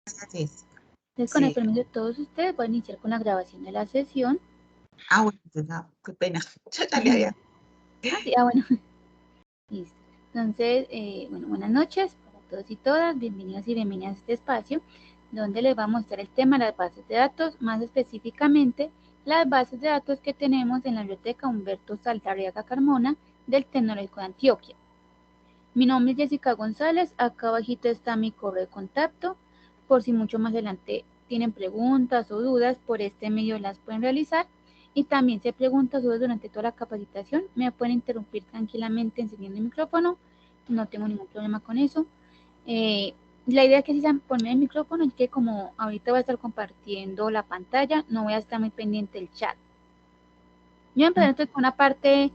Gracias. Entonces, con el Sí. permiso de todos ustedes, voy a iniciar con la grabación de la sesión. Bueno, ya, qué pena. Ya te había. Ah, sí, bueno. Listo. Entonces, bueno, buenas noches para todos y todas. Bienvenidos y bienvenidas a este espacio donde les voy a mostrar el tema de las bases de datos, más específicamente las bases de datos que tenemos en la biblioteca Humberto Saldarriaga Carmona del Tecnológico de Antioquia. Mi nombre es Jessica González, acá abajito está mi correo de contacto, por si mucho más adelante tienen preguntas o dudas, por este medio las pueden realizar. Y también si hay preguntas o dudas durante toda la capacitación, me pueden interrumpir tranquilamente encendiendo el micrófono, no tengo ningún problema con eso. La idea es que si se ponen el micrófono es que como ahorita voy a estar compartiendo la pantalla, no voy a estar muy pendiente del chat. Yo empecé entonces con una parte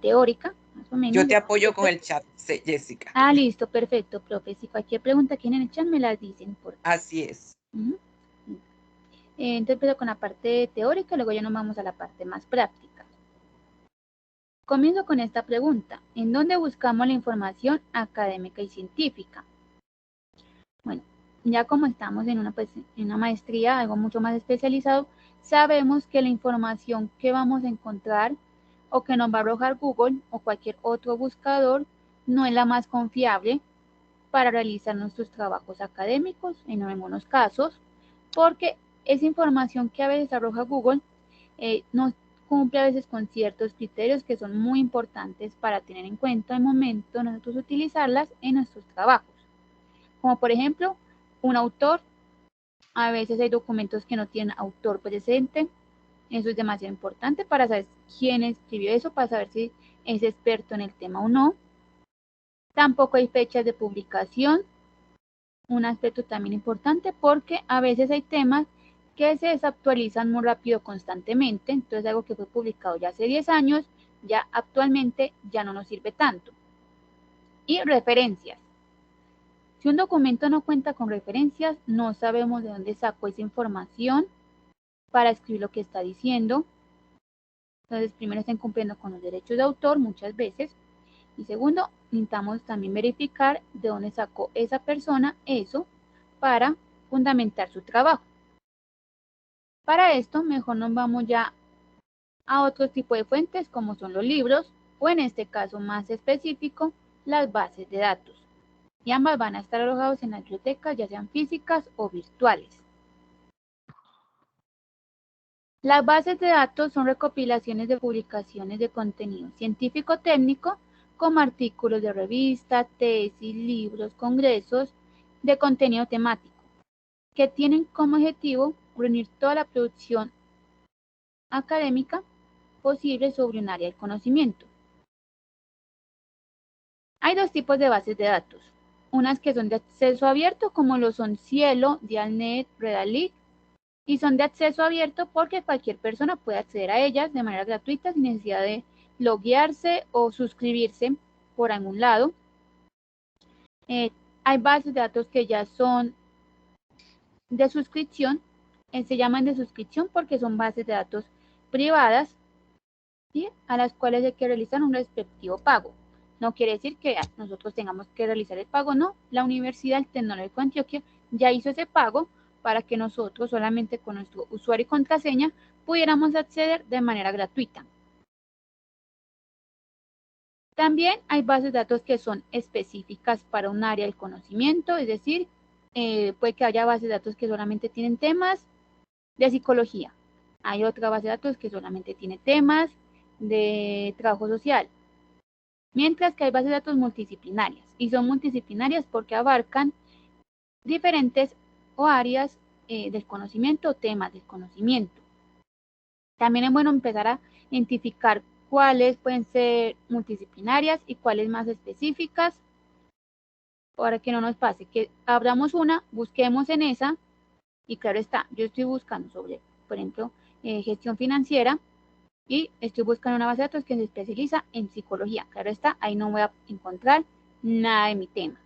teórica, más o menos. Yo te apoyo con el chat, Jessica. Ah, listo, perfecto, profe. Si cualquier pregunta que en el chat me la dicen. Así es. Entonces empiezo con la parte teórica, luego ya nos vamos a la parte más práctica. Comienzo con esta pregunta. ¿En dónde buscamos la información académica y científica? Bueno, ya como estamos en una maestría, algo mucho más especializado, sabemos que la información que vamos a encontrar o que nos va a arrojar Google o cualquier otro buscador no es la más confiable para realizar nuestros trabajos académicos en algunos casos, porque esa información que a veces arroja Google no cumple a veces con ciertos criterios que son muy importantes para tener en cuenta al momento de nosotros utilizarlas en nuestros trabajos. Como por ejemplo, un autor, a veces hay documentos que no tienen autor presente, eso es demasiado importante para saber quién escribió eso, para saber si es experto en el tema o no. Tampoco hay fechas de publicación, un aspecto también importante porque a veces hay temas que se desactualizan muy rápido constantemente, entonces algo que fue publicado ya hace 10 años, ya actualmente ya no nos sirve tanto. Y referencias. Si un documento no cuenta con referencias, no sabemos de dónde sacó esa información para escribir lo que está diciendo. Entonces, primero están cumpliendo con los derechos de autor muchas veces. Y segundo, necesitamos también verificar de dónde sacó esa persona eso para fundamentar su trabajo. Para esto, mejor nos vamos ya a otro tipo de fuentes como son los libros o en este caso más específico, las bases de datos. Y ambas van a estar alojados en la biblioteca, ya sean físicas o virtuales. Las bases de datos son recopilaciones de publicaciones de contenido científico-técnico como artículos de revista, tesis, libros, congresos de contenido temático, que tienen como objetivo reunir toda la producción académica posible sobre un área del conocimiento. Hay dos tipos de bases de datos, unas que son de acceso abierto como lo son Cielo, Dialnet, Redalyc, y son de acceso abierto porque cualquier persona puede acceder a ellas de manera gratuita sin necesidad de loguearse o suscribirse por algún lado. Hay bases de datos que ya son de suscripción, se llaman de suscripción porque son bases de datos privadas, ¿sí?, a las cuales hay que realizar un respectivo pago. No quiere decir que nosotros tengamos que realizar el pago, no. La Universidad del Tecnológico de Antioquia ya hizo ese pago para que nosotros solamente con nuestro usuario y contraseña pudiéramos acceder de manera gratuita. También hay bases de datos que son específicas para un área del conocimiento, es decir, puede que haya bases de datos que solamente tienen temas de psicología. Hay otra base de datos que solamente tiene temas de trabajo social. Mientras que hay bases de datos multidisciplinarias, y son multidisciplinarias porque abarcan diferentes áreas del conocimiento o temas del conocimiento. También es bueno empezar a identificar cuáles pueden ser multidisciplinarias y cuáles más específicas, para que no nos pase que abramos una, busquemos en esa, y claro está, yo estoy buscando sobre, por ejemplo, gestión financiera, y estoy buscando una base de datos que se especializa en psicología. Claro está, ahí no voy a encontrar nada de mi tema.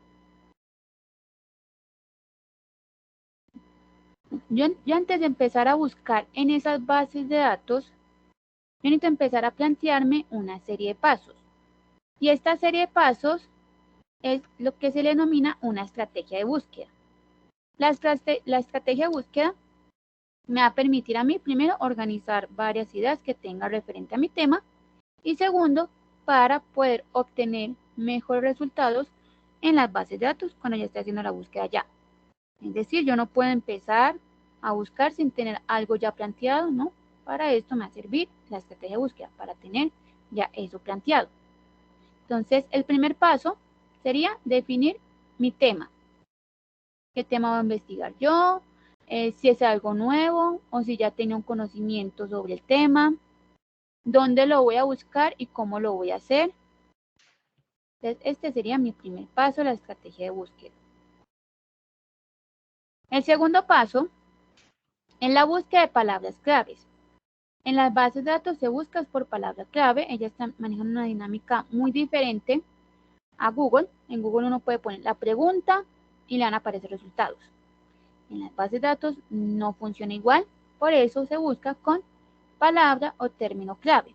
Yo antes de empezar a buscar en esas bases de datos, yo necesito empezar a plantearme una serie de pasos. Y esta serie de pasos es lo que se le denomina una estrategia de búsqueda. La estrategia de búsqueda me va a permitir a mí, primero, organizar varias ideas que tenga referente a mi tema y segundo, para poder obtener mejores resultados en las bases de datos cuando ya esté haciendo la búsqueda ya. Es decir, yo no puedo empezar a buscar sin tener algo ya planteado, ¿no? Para esto me va a servir la estrategia de búsqueda, para tener ya eso planteado. Entonces, el primer paso sería definir mi tema. ¿Qué tema voy a investigar yo? Si es algo nuevo o si ya tengo un conocimiento sobre el tema. ¿Dónde lo voy a buscar y cómo lo voy a hacer? Entonces, este sería mi primer paso, la estrategia de búsqueda. El segundo paso es la búsqueda de palabras claves. En las bases de datos se busca por palabra clave. Ellas manejan una dinámica muy diferente a Google. En Google uno puede poner la pregunta y le van a aparecer resultados. En las bases de datos no funciona igual, por eso se busca con palabra o término clave.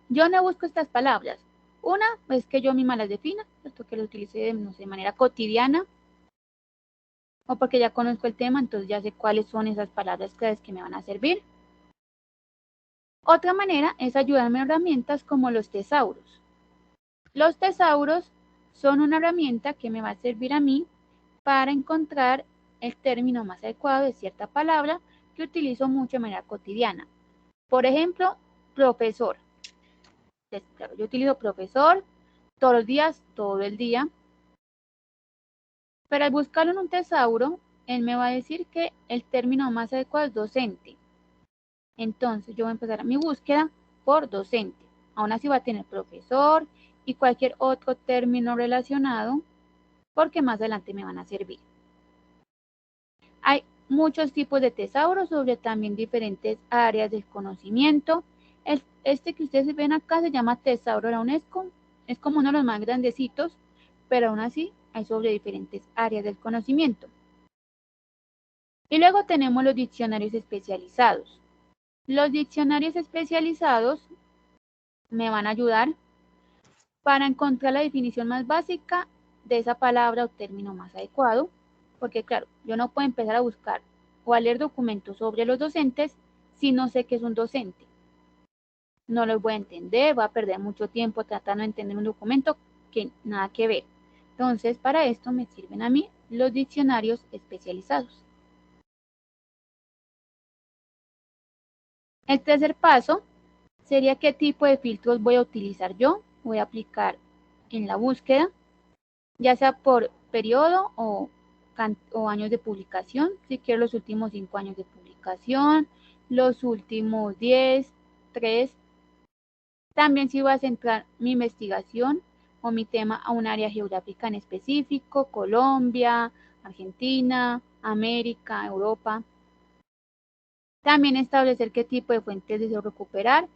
Yo no busco estas palabras. Una es que yo misma las defina, esto que lo utilice no sé, de manera cotidiana, o porque ya conozco el tema, entonces ya sé cuáles son esas palabras claves que me van a servir. Otra manera es ayudarme a herramientas como los tesauros. Los tesauros son una herramienta que me va a servir a mí para encontrar el término más adecuado de cierta palabra que utilizo mucho de manera cotidiana. Por ejemplo, profesor. Claro, yo utilizo profesor todos los días, todo el día. Pero al buscarlo en un tesauro, él me va a decir que el término más adecuado es docente. Entonces yo voy a empezar mi búsqueda por docente. Aún así va a tener profesor y cualquier otro término relacionado porque más adelante me van a servir. Hay muchos tipos de tesauros sobre también diferentes áreas del conocimiento. Este que ustedes ven acá se llama tesauro de la UNESCO. Es como uno de los más grandecitos, pero aún así hay sobre diferentes áreas del conocimiento. Y luego tenemos los diccionarios especializados. Los diccionarios especializados me van a ayudar para encontrar la definición más básica de esa palabra o término más adecuado, porque claro, yo no puedo empezar a buscar o a leer documentos sobre los docentes si no sé qué es un docente. No los voy a entender, voy a perder mucho tiempo tratando de entender un documento que nada que ver. Entonces, para esto me sirven a mí los diccionarios especializados. El tercer paso sería qué tipo de filtros voy a utilizar yo, voy a aplicar en la búsqueda, ya sea por periodo o años de publicación, si quiero los últimos 5 años de publicación, los últimos 10, 3. También si voy a centrar mi investigación o mi tema a un área geográfica en específico, Colombia, Argentina, América, Europa. También establecer qué tipo de fuentes deseo recuperar.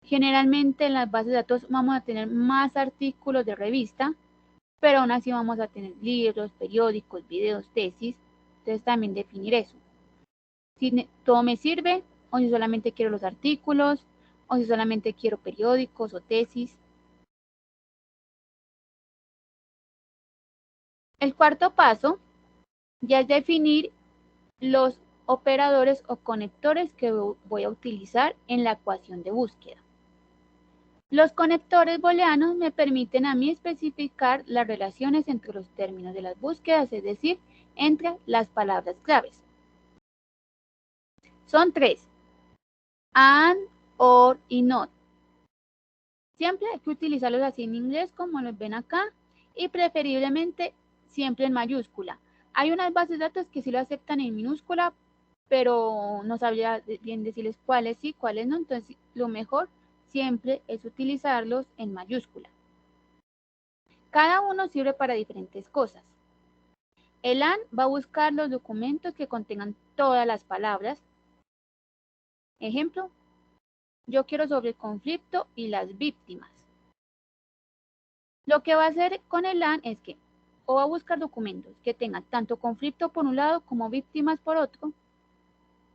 Generalmente en las bases de datos vamos a tener más artículos de revista, pero aún así vamos a tener libros, periódicos, videos, tesis. Entonces también definir eso. Si todo me sirve, o si solamente quiero los artículos, o si solamente quiero periódicos o tesis. El cuarto paso ya es definir los operadores o conectores que voy a utilizar en la ecuación de búsqueda. Los conectores booleanos me permiten a mí especificar las relaciones entre los términos de las búsquedas, es decir, entre las palabras claves. Son 3: and, or y not. Siempre hay que utilizarlos así en inglés como los ven acá y preferiblemente siempre en mayúscula. Hay unas bases de datos que sí lo aceptan en minúscula, pero no sabría bien decirles cuáles sí, cuáles no. Entonces lo mejor siempre es utilizarlos en mayúscula. Cada uno sirve para diferentes cosas. El AND va a buscar los documentos que contengan todas las palabras. Ejemplo, yo quiero sobre el conflicto y las víctimas. Lo que va a hacer con el AND es que o va a buscar documentos que tengan tanto conflicto por un lado como víctimas por otro,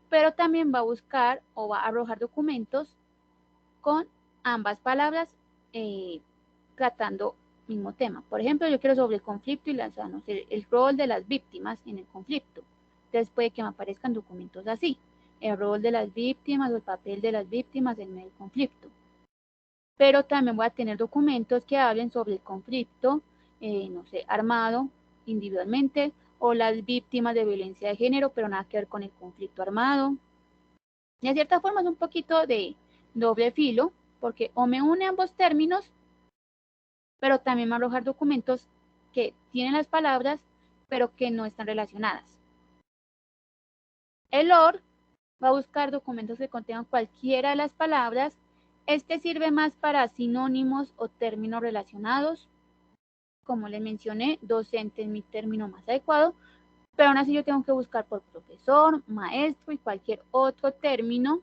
pero también va a buscar o va a arrojar documentos con ambas palabras tratando mismo tema. Por ejemplo, yo quiero sobre el conflicto y no sé, el rol de las víctimas en el conflicto. Entonces puede que me aparezcan documentos así, el rol de las víctimas o el papel de las víctimas en el conflicto. Pero también voy a tener documentos que hablen sobre el conflicto, no sé, armado individualmente, o las víctimas de violencia de género, pero nada que ver con el conflicto armado. De cierta forma es un poquito de doble filo, porque o me une ambos términos, pero también me va a arrojar documentos que tienen las palabras, pero que no están relacionadas. El OR va a buscar documentos que contengan cualquiera de las palabras. Este sirve más para sinónimos o términos relacionados. Como les mencioné, docente es mi término más adecuado, pero aún así yo tengo que buscar por profesor, maestro y cualquier otro término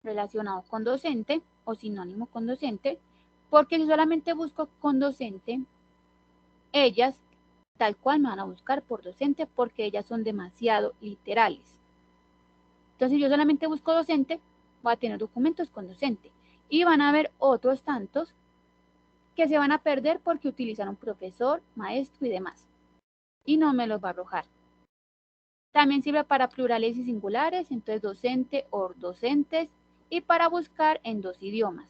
relacionado con docente o sinónimo con docente, porque si solamente busco con docente, ellas tal cual me van a buscar por docente porque ellas son demasiado literales. Entonces yo solamente busco docente, voy a tener documentos con docente y van a haber otros tantos que se van a perder porque utilizaron profesor, maestro y demás. Y no me los va a arrojar. También sirve para plurales y singulares, entonces docente o docentes, y para buscar en dos idiomas.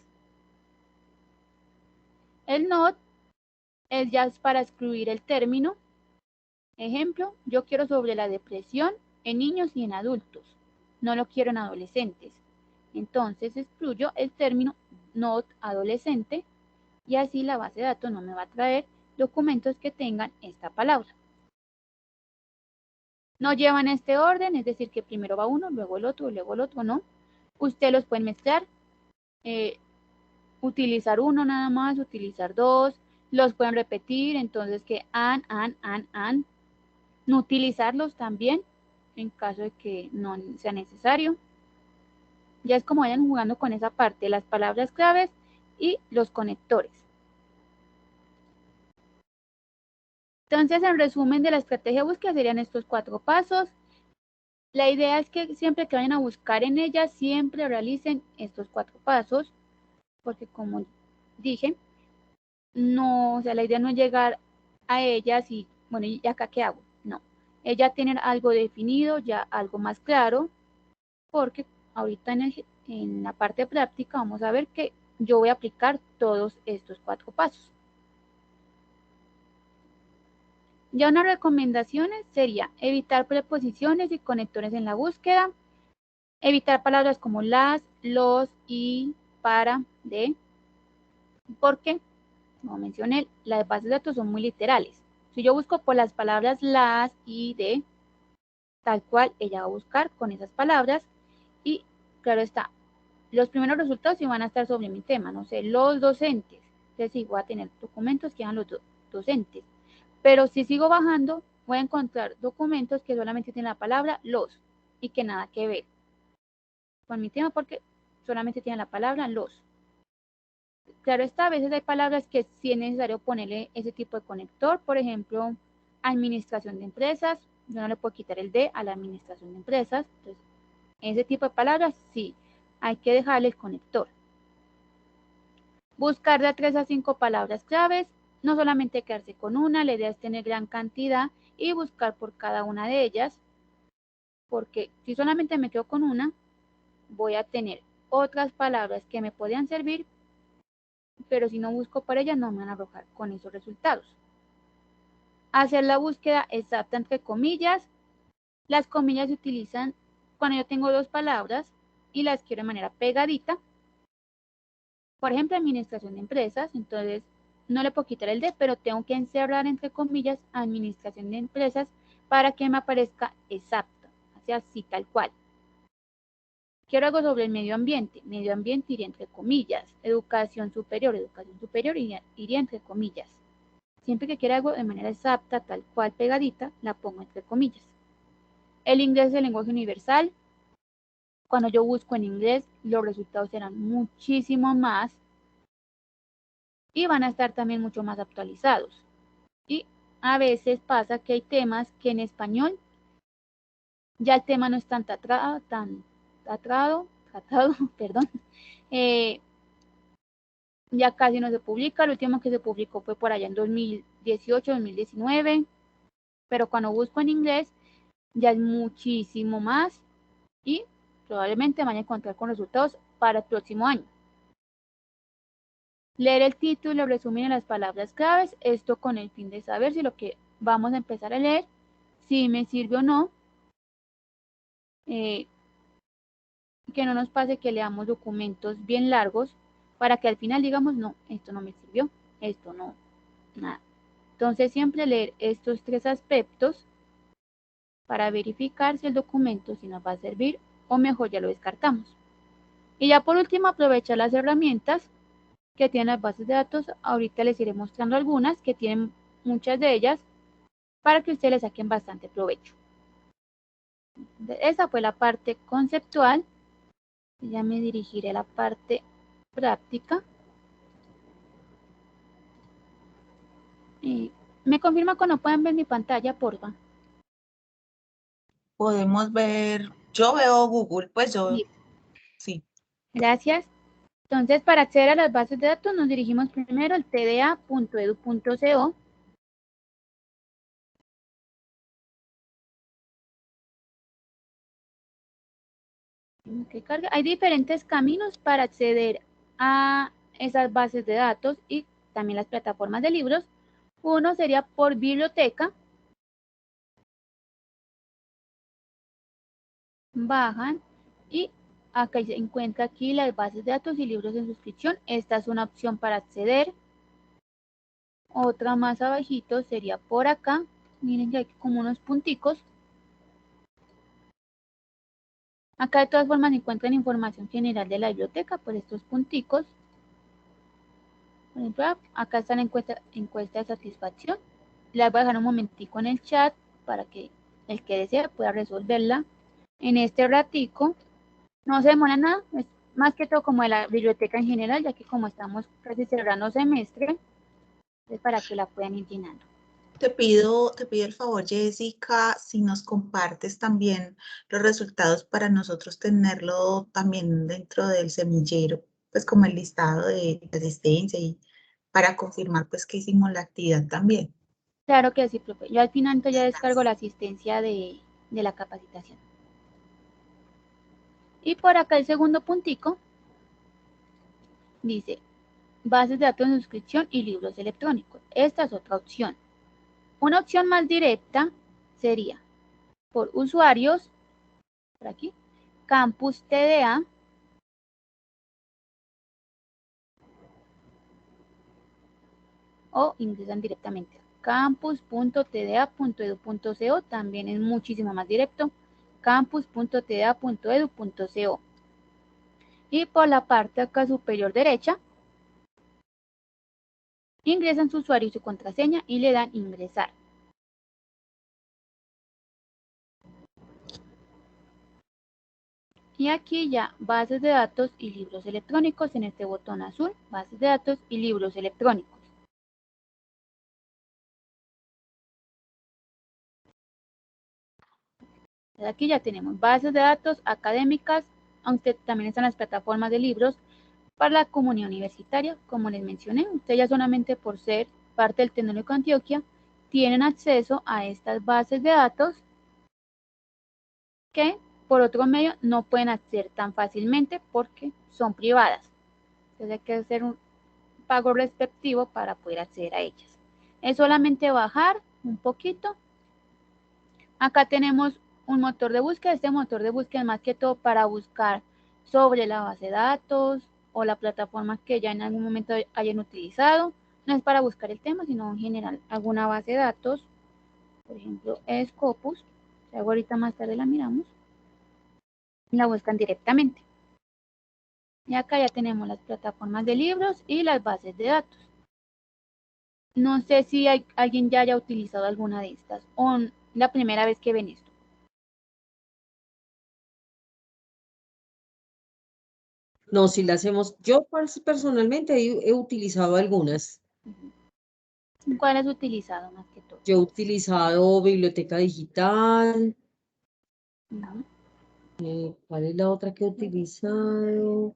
El NOT es ya para excluir el término. Ejemplo, yo quiero sobre la depresión en niños y en adultos. No lo quiero en adolescentes. Entonces excluyo el término NOT adolescente y así la base de datos no me va a traer documentos que tengan esta palabra. No llevan este orden, es decir, que primero va uno, luego el otro, no. Usted los puede mezclar, utilizar uno nada más, utilizar dos, los pueden repetir, entonces que an. No utilizarlos también, en caso de que no sea necesario. Ya es como vayan jugando con esa parte, las palabras claves y los conectores. Entonces, en resumen de la estrategia de búsqueda serían estos 4 pasos. La idea es que siempre que vayan a buscar en ella, siempre realicen estos 4 pasos, porque como dije, no, o sea, la idea no es llegar a ellas y, bueno, ¿y acá qué hago? No, ella tiene algo definido, ya algo más claro, porque ahorita en la parte práctica vamos a ver que yo voy a aplicar todos estos 4 pasos. Ya unas recomendaciones sería evitar preposiciones y conectores en la búsqueda, evitar palabras como las, los, y, para, de, porque, como mencioné, las bases de datos son muy literales. Si yo busco por las palabras las y de, tal cual ella va a buscar con esas palabras y claro está, los primeros resultados sí van a estar sobre mi tema, no sé, los docentes. Entonces sí, voy a tener documentos que hagan los docentes. Pero si sigo bajando, voy a encontrar documentos que solamente tienen la palabra los y que nada que ver con mi tema porque solamente tienen la palabra los. Claro está, a veces hay palabras que sí es necesario ponerle ese tipo de conector, por ejemplo, administración de empresas, yo no le puedo quitar el de a la administración de empresas, entonces ese tipo de palabras sí, hay que dejarle el conector. Buscar de 3 a 5 palabras claves, no solamente quedarse con una, la idea es tener gran cantidad y buscar por cada una de ellas, porque si solamente me quedo con una, voy a tener otras palabras que me podrían servir, pero si no busco por ellas no me van a arrojar con esos resultados. Hacer la búsqueda exacta entre comillas. Las comillas se utilizan cuando yo tengo 2 palabras y las quiero de manera pegadita. Por ejemplo, administración de empresas, entonces no le puedo quitar el de, pero tengo que encerrar entre comillas administración de empresas para que me aparezca exacto, así tal cual. Quiero algo sobre el medio ambiente iría entre comillas, educación superior iría entre comillas. Siempre que quiera algo de manera exacta, tal cual, pegadita, la pongo entre comillas. El inglés es el lenguaje universal. Cuando yo busco en inglés, los resultados serán muchísimo más y van a estar también mucho más actualizados. Y a veces pasa que hay temas que en español ya el tema no es tan tratado, perdón, ya casi no se publica, el último que se publicó fue por allá en 2018, 2019, pero cuando busco en inglés ya es muchísimo más y probablemente van a encontrar con resultados para el próximo año. Leer el título, el resumen y las palabras claves, esto con el fin de saber si lo que vamos a empezar a leer, si me sirve o no, que no nos pase que leamos documentos bien largos para que al final digamos, no, esto no me sirvió, esto no, nada. Entonces siempre leer estos 3 aspectos para verificar si el documento si nos va a servir o mejor ya lo descartamos. Y ya por último aprovechar las herramientas que tienen las bases de datos. Ahorita les iré mostrando algunas que tienen muchas de ellas para que ustedes le saquen bastante provecho. Esa fue la parte conceptual. Ya me dirigiré a la parte práctica. Y me confirma cuando puedan ver mi pantalla, porfa. Podemos ver, yo veo Google, pues yo, sí. Gracias. Entonces, para acceder a las bases de datos, nos dirigimos primero al tda.edu.co. Hay diferentes caminos para acceder a esas bases de datos y también las plataformas de libros. Uno sería por biblioteca. Bajan y acá se encuentra aquí las bases de datos y libros en suscripción. Esta es una opción para acceder. Otra más abajito sería por acá. Miren que hay como unos punticos. Acá de todas formas se encuentran información general de la biblioteca por estos punticos. Por ejemplo, acá está la encuesta de satisfacción. Les voy a dejar un momentico en el chat para que el que desee pueda resolverla en este ratico. No se demora nada, es más que todo como de la biblioteca en general, ya que como estamos casi cerrando semestre, es para que la puedan ir llenando. Te pido el favor, Jessica, si nos compartes también los resultados para nosotros tenerlo también dentro del semillero, pues como el listado de asistencia y para confirmar pues que hicimos la actividad también. Claro que sí, profe. Yo al final ya descargo la asistencia de la capacitación. Y por acá el segundo puntico dice bases de datos de suscripción y libros electrónicos. Esta es otra opción. Una opción más directa sería por usuarios, por aquí, Campus TDA, o ingresan directamente a campus.tda.edu.co, también es muchísimo más directo, campus.tda.edu.co. Y por la parte acá superior derecha, ingresan su usuario y su contraseña y le dan ingresar. Y aquí ya bases de datos y libros electrónicos en este botón azul, bases de datos y libros electrónicos. Aquí ya tenemos bases de datos académicas, aunque también están las plataformas de libros para la comunidad universitaria. Como les mencioné, ustedes ya solamente por ser parte del Tecnológico de Antioquia tienen acceso a estas bases de datos que por otro medio no pueden acceder tan fácilmente porque son privadas. Entonces hay que hacer un pago respectivo para poder acceder a ellas. Es solamente bajar un poquito. Acá tenemos un motor de búsqueda. Este motor de búsqueda es más que todo para buscar sobre la base de datos o la plataforma que ya en algún momento hayan utilizado. No es para buscar el tema, sino en general alguna base de datos. Por ejemplo, Scopus. Ahorita más tarde la miramos. Y la buscan directamente. Y acá ya tenemos las plataformas de libros y las bases de datos. No sé si alguien ya haya utilizado alguna de estas o la primera vez que ven esto. No, si la hacemos, yo personalmente he utilizado algunas. ¿Cuál has utilizado más que todo? Yo he utilizado biblioteca digital. ¿Cuál es la otra que he utilizado?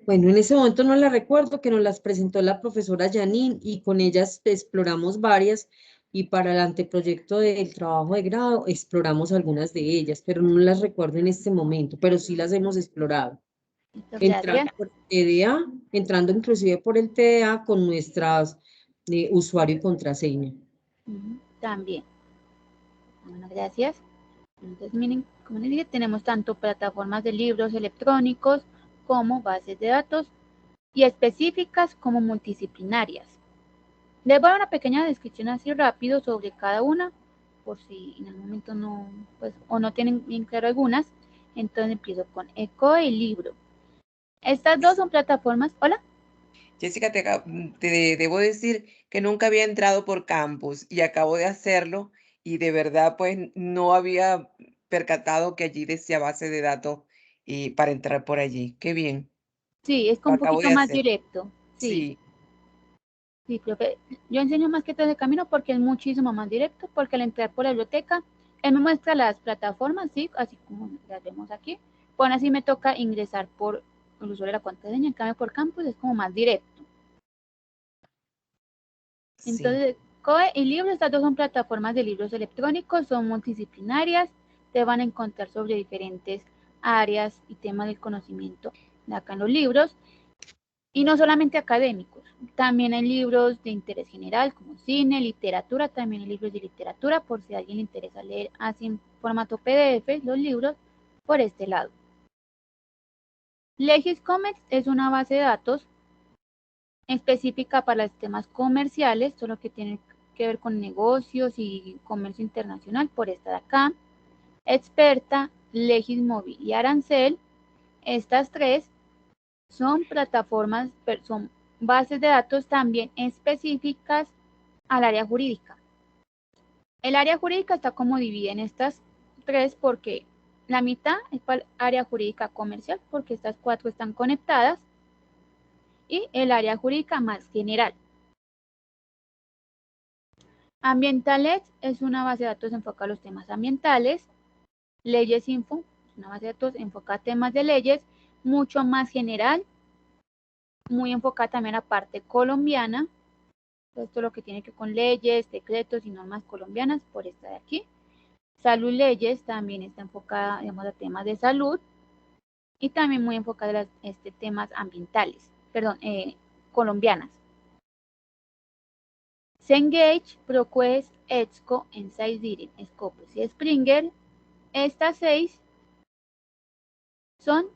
Bueno, en ese momento no la recuerdo, que nos las presentó la profesora Janine y con ellas exploramos varias y para el anteproyecto del trabajo de grado exploramos algunas de ellas, pero no las recuerdo en este momento, pero sí las hemos explorado. Listo, Entrando gracias. por TDA, entrando inclusive por el TDA con nuestras usuario y contraseña. También. Bueno, gracias. Entonces, miren, como les dije, tenemos tanto plataformas de libros electrónicos como bases de datos y específicas como multidisciplinarias. Les voy a dar una pequeña descripción así rápido sobre cada una, por si en algún momento no, pues, o no tienen bien claro algunas. Entonces empiezo con ECO y Libro. Estas dos son plataformas. Hola. Jessica, te debo decir que nunca había entrado por Campus y acabo de hacerlo y de verdad pues no había percatado que allí decía base de datos y para entrar por allí. Qué bien, Sí, es lo como un acabo poquito de más hacer. directo. Sí, Sí, sí, profe. Yo enseño más que todo de camino porque es muchísimo más directo, porque al entrar por la biblioteca, él me muestra las plataformas, sí, así como las vemos aquí. Bueno, así me toca ingresar por el usuario de la contraseña, en cambio por Campus es como más directo. sí. Entonces, COE y Libro, estas dos son plataformas de libros electrónicos, son multidisciplinarias, te van a encontrar sobre diferentes áreas y temas del conocimiento de acá en los libros, y no solamente académicos, también hay libros de interés general como cine, literatura, también hay libros de literatura, por si a alguien le interesa leer así en formato PDF los libros, por este lado. LegisComex es una base de datos específica para los temas comerciales, todo lo que tiene que ver con negocios y comercio internacional, por esta de acá. Experta, Legismóvil y Arancel, estas tres son plataformas, son bases de datos también específicas al área jurídica. El área jurídica está como dividida en estas tres porque la mitad es para el área jurídica comercial, porque estas cuatro están conectadas, y el área jurídica más general. Ambientales es una base de datos enfocada a los temas ambientales. Leyes Info es una base de datos enfocada a temas de leyes, mucho más general, muy enfocada también a la parte colombiana. Esto es lo que tiene que ver con leyes, decretos y normas colombianas, por esta de aquí. Salud Leyes también está enfocada, digamos, a temas de salud y también muy enfocada a temas ambientales, perdón, colombianas. Cengage, ProQuest, EBSCO, Enseidiren, Scopus y Springer. Estas 6 son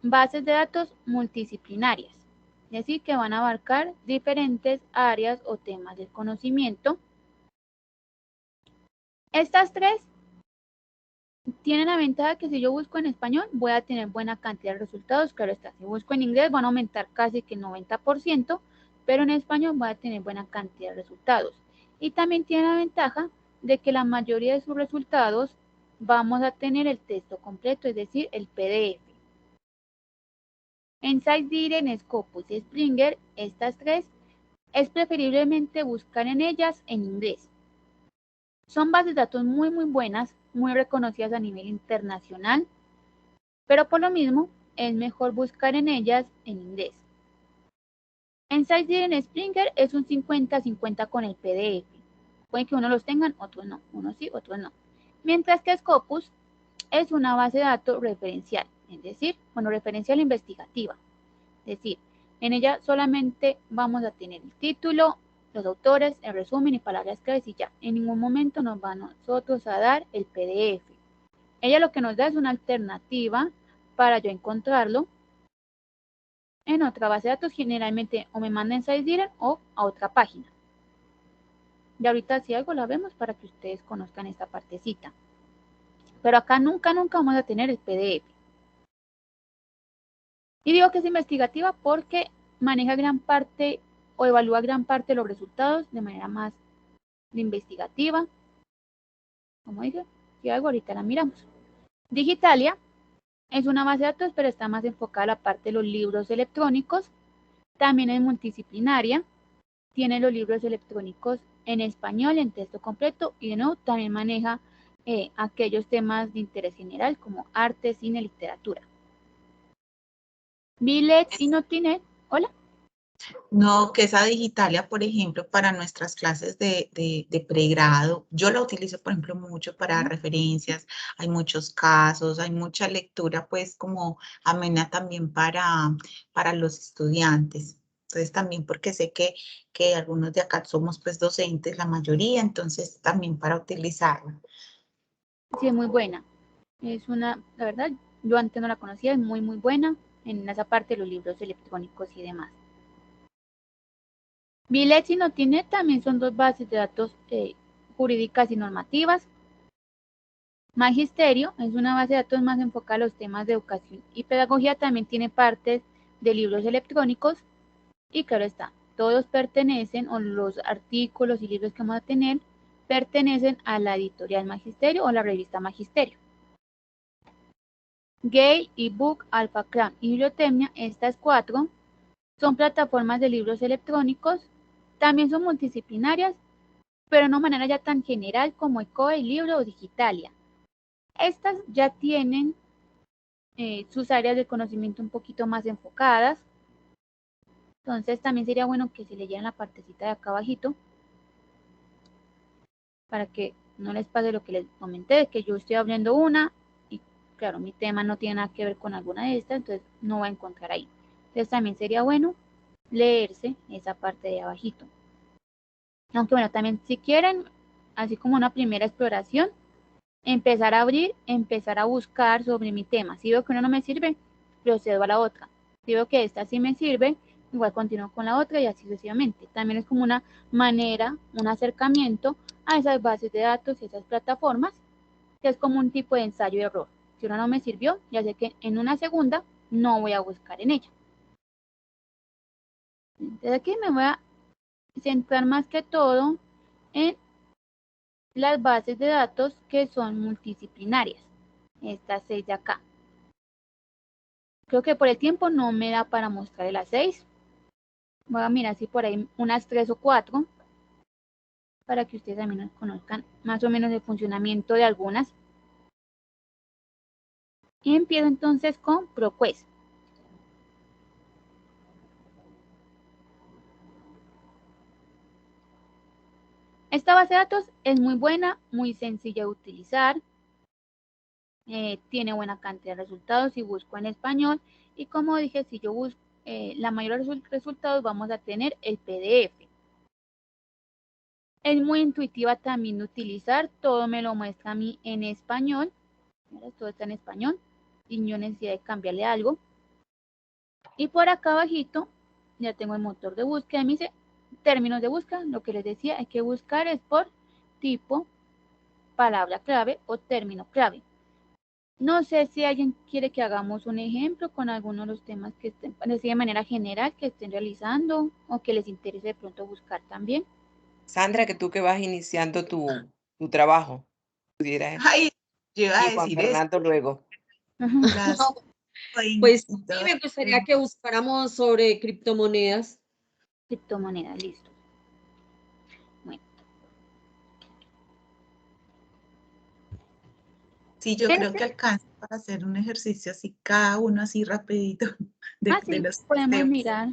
bases de datos multidisciplinarias, es decir, que van a abarcar diferentes áreas o temas del conocimiento. Estas tres tienen la ventaja que si yo busco en español voy a tener buena cantidad de resultados, claro está, si busco en inglés van a aumentar casi que el 90%, pero en español voy a tener buena cantidad de resultados. Y también tiene la ventaja de que la mayoría de sus resultados vamos a tener el texto completo, es decir, el PDF. En Enseidiren, Scopus y Springer, estas tres, es preferiblemente buscar en ellas en inglés. Son bases de datos muy buenas, muy reconocidas a nivel internacional, pero por lo mismo es mejor buscar en ellas en inglés. En Enseidiren Springer es un 50-50 con el PDF. Puede que uno los tengan, otros no, unos sí, otros no. Mientras que Scopus es una base de datos referencial, es decir, bueno, referencial investigativa. Es decir, en ella solamente vamos a tener el título, los autores, el resumen y palabras claves y ya. En ningún momento nos va a nosotros a dar el PDF. Ella lo que nos da es una alternativa para yo encontrarlo en otra base de datos, generalmente o me manda en Enseidiren o a otra página. Y ahorita si algo la vemos para que ustedes conozcan esta partecita. Pero acá nunca vamos a tener el PDF. Y digo que es investigativa porque maneja gran parte o evalúa gran parte de los resultados de manera más investigativa. Como dije, si algo ahorita la miramos. Digitalia es una base de datos, pero está más enfocada a la parte de los libros electrónicos. También es multidisciplinaria. Tiene los libros electrónicos en español, en texto completo, y de nuevo también maneja aquellos temas de interés general como arte, cine, literatura. Billets y Notinet. Hola. No, que esa Digitalia, por ejemplo, para nuestras clases de pregrado, yo la utilizo, por ejemplo, mucho para referencias, hay muchos casos, hay mucha lectura, pues, como amena también para los estudiantes. Entonces, también porque sé que algunos de acá somos, pues, docentes, la mayoría, entonces, también para utilizarla. Sí, es muy buena. Es una, la verdad, yo antes no la conocía, es muy, muy buena en esa parte de los libros electrónicos y demás. Billets y Notinet también son dos bases de datos jurídicas y normativas. Magisterio es una base de datos más enfocada a los temas de educación y pedagogía, también tiene partes de libros electrónicos y claro está, todos pertenecen, o los artículos y libros que vamos a tener, pertenecen a la editorial Magisterio o la revista Magisterio. Gale, ebook, Alpha Cram y Bibliotemia, estas cuatro son plataformas de libros electrónicos, también son multidisciplinarias, pero de una manera ya tan general como ECOE, Libro o Digitalia. Estas ya tienen sus áreas de conocimiento un poquito más enfocadas, entonces también sería bueno que se leyeran la partecita de acá abajito, para que no les pase lo que les comenté, de que yo estoy abriendo una y claro, mi tema no tiene nada que ver con alguna de estas, entonces no va a encontrar ahí. Entonces también sería bueno leerse esa parte de abajito. Aunque bueno, también si quieren, así como una primera exploración, empezar a abrir, empezar a buscar sobre mi tema. Si veo que uno no me sirve, procedo a la otra. Si veo que esta sí me sirve, igual continúo con la otra y así sucesivamente. También es como una manera, un acercamiento a esas bases de datos y esas plataformas, que es como un tipo de ensayo y error. Si una no me sirvió, ya sé que en una segunda no voy a buscar en ella. Entonces aquí me voy a centrar más que todo en las bases de datos que son multidisciplinarias. Estas 6 de acá. Creo que por el tiempo no me da para mostrar las 6. Voy a mirar si por ahí unas 3 o 4 para que ustedes también conozcan más o menos el funcionamiento de algunas. Y empiezo entonces con ProQuest. Esta base de datos es muy buena, muy sencilla de utilizar. Tiene buena cantidad de resultados si busco en español. Y como dije, si yo busco la mayoría de los resultados, vamos a tener el PDF. Es muy intuitiva también de utilizar, todo me lo muestra a mí en español. Todo está en español y no necesidad de cambiarle algo. Y por acá abajito ya tengo el motor de búsqueda. Me dice términos de búsqueda. Lo que les decía, hay que buscar es por tipo, palabra clave o término clave. No sé si alguien quiere que hagamos un ejemplo con alguno de los temas que estén, de manera general, que estén realizando o que les interese de pronto buscar también. Sandra, que tú que vas iniciando tu trabajo, pudieras, Ay, yo iba a y Juan decir eso, Fernando luego. las Pues coins y sí, todo. me gustaría que buscáramos sobre criptomonedas. Criptomonedas, listo. Bueno, Sí, yo creo este, que alcanza para hacer un ejercicio así, cada uno así rapidito de sí, los podemos temas. mirar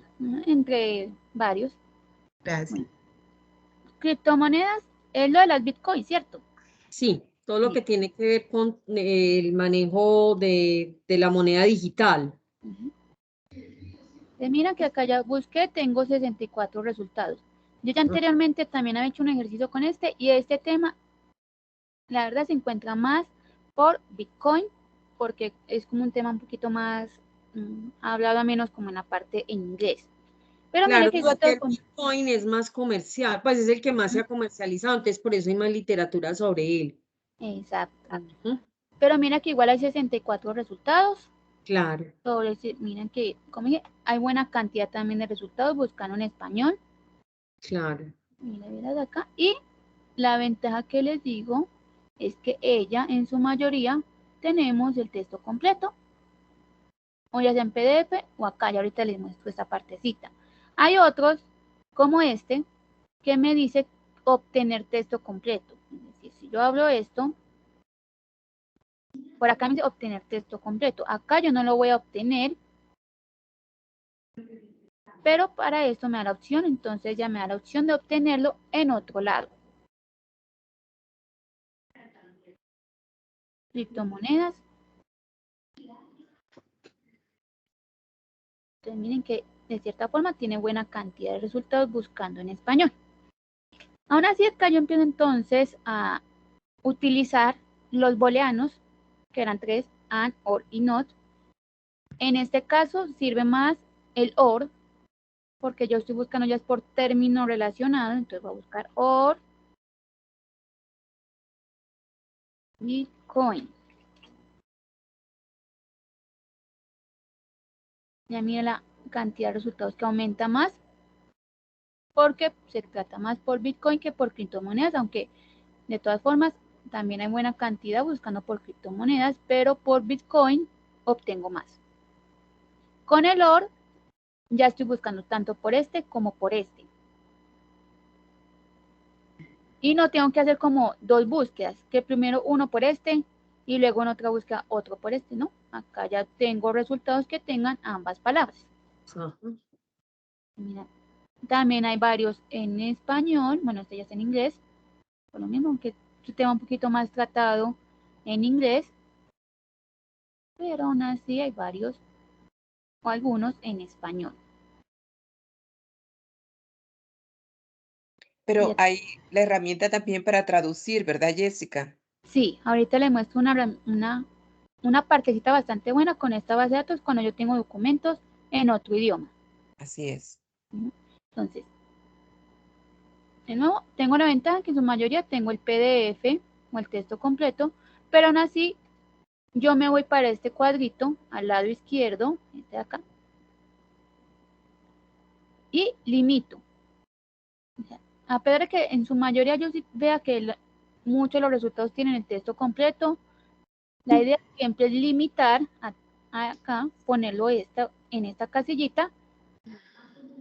entre varios. Gracias. Bueno, criptomonedas es lo de las Bitcoin, ¿cierto? Sí, todo lo que Sí. tiene que ver con el manejo de la moneda digital. Uh-huh. Mira que acá ya busqué, tengo 64 resultados. Yo ya anteriormente también había hecho un ejercicio con este y este tema, la verdad, se encuentra más por Bitcoin, porque es como un tema un poquito más hablado menos como en la parte en inglés. Pero mire Claro, que igual porque todo el Bitcoin es más comercial, pues es el que más se ha comercializado, entonces por eso hay más literatura sobre él. exacto. Ujú, Pero mira que igual hay 64 resultados. claro, Miren que, como dije, hay buena cantidad también de resultados buscando en español. claro. Mira, verás acá. Y la ventaja que les digo es que ella, en su mayoría, tenemos el texto completo, o ya sea en PDF o acá, y ahorita les muestro esta partecita. Hay otros, como este, que me dice obtener texto completo. Es decir, si yo hablo esto, por acá me dice obtener texto completo. Acá yo no lo voy a obtener Pero para esto me da la opción, entonces ya me da la opción de obtenerlo en otro lado. Criptomonedas. Entonces miren que de cierta forma tiene buena cantidad de resultados buscando en español. Aún así acá yo empiezo entonces a utilizar los booleanos, que eran 3, and, or y not. En este caso sirve más el or, porque yo estoy buscando ya es por término relacionado, entonces voy a buscar or Bitcoin. Ya mira la cantidad de resultados que aumenta más, porque se trata más por Bitcoin que por criptomonedas, aunque de todas formas también hay buena cantidad buscando por criptomonedas, pero por Bitcoin obtengo más. Con el OR ya estoy buscando tanto por este como por este. Y no tengo que hacer como dos búsquedas, que primero uno por este y luego en otra búsqueda otro por este, ¿no? Acá ya tengo resultados que tengan ambas palabras. Ajá. Mira, también hay varios en español, bueno, este ya es en inglés, por lo mismo, aunque es un tema un poquito más tratado en inglés, pero aún así hay varios o algunos en español. Pero hay la herramienta también para traducir, ¿verdad, Jessica? Sí, ahorita le muestro una partecita bastante buena con esta base de datos cuando yo tengo documentos en otro idioma. Así es. Entonces, de nuevo, tengo la ventaja que en su mayoría tengo el PDF o el texto completo, pero aún así yo me voy para este cuadrito al lado izquierdo, este de acá, y limito. A pesar de que en su mayoría yo sí vea que muchos de los resultados tienen el texto completo, la idea siempre es limitar acá, ponerlo en esta casillita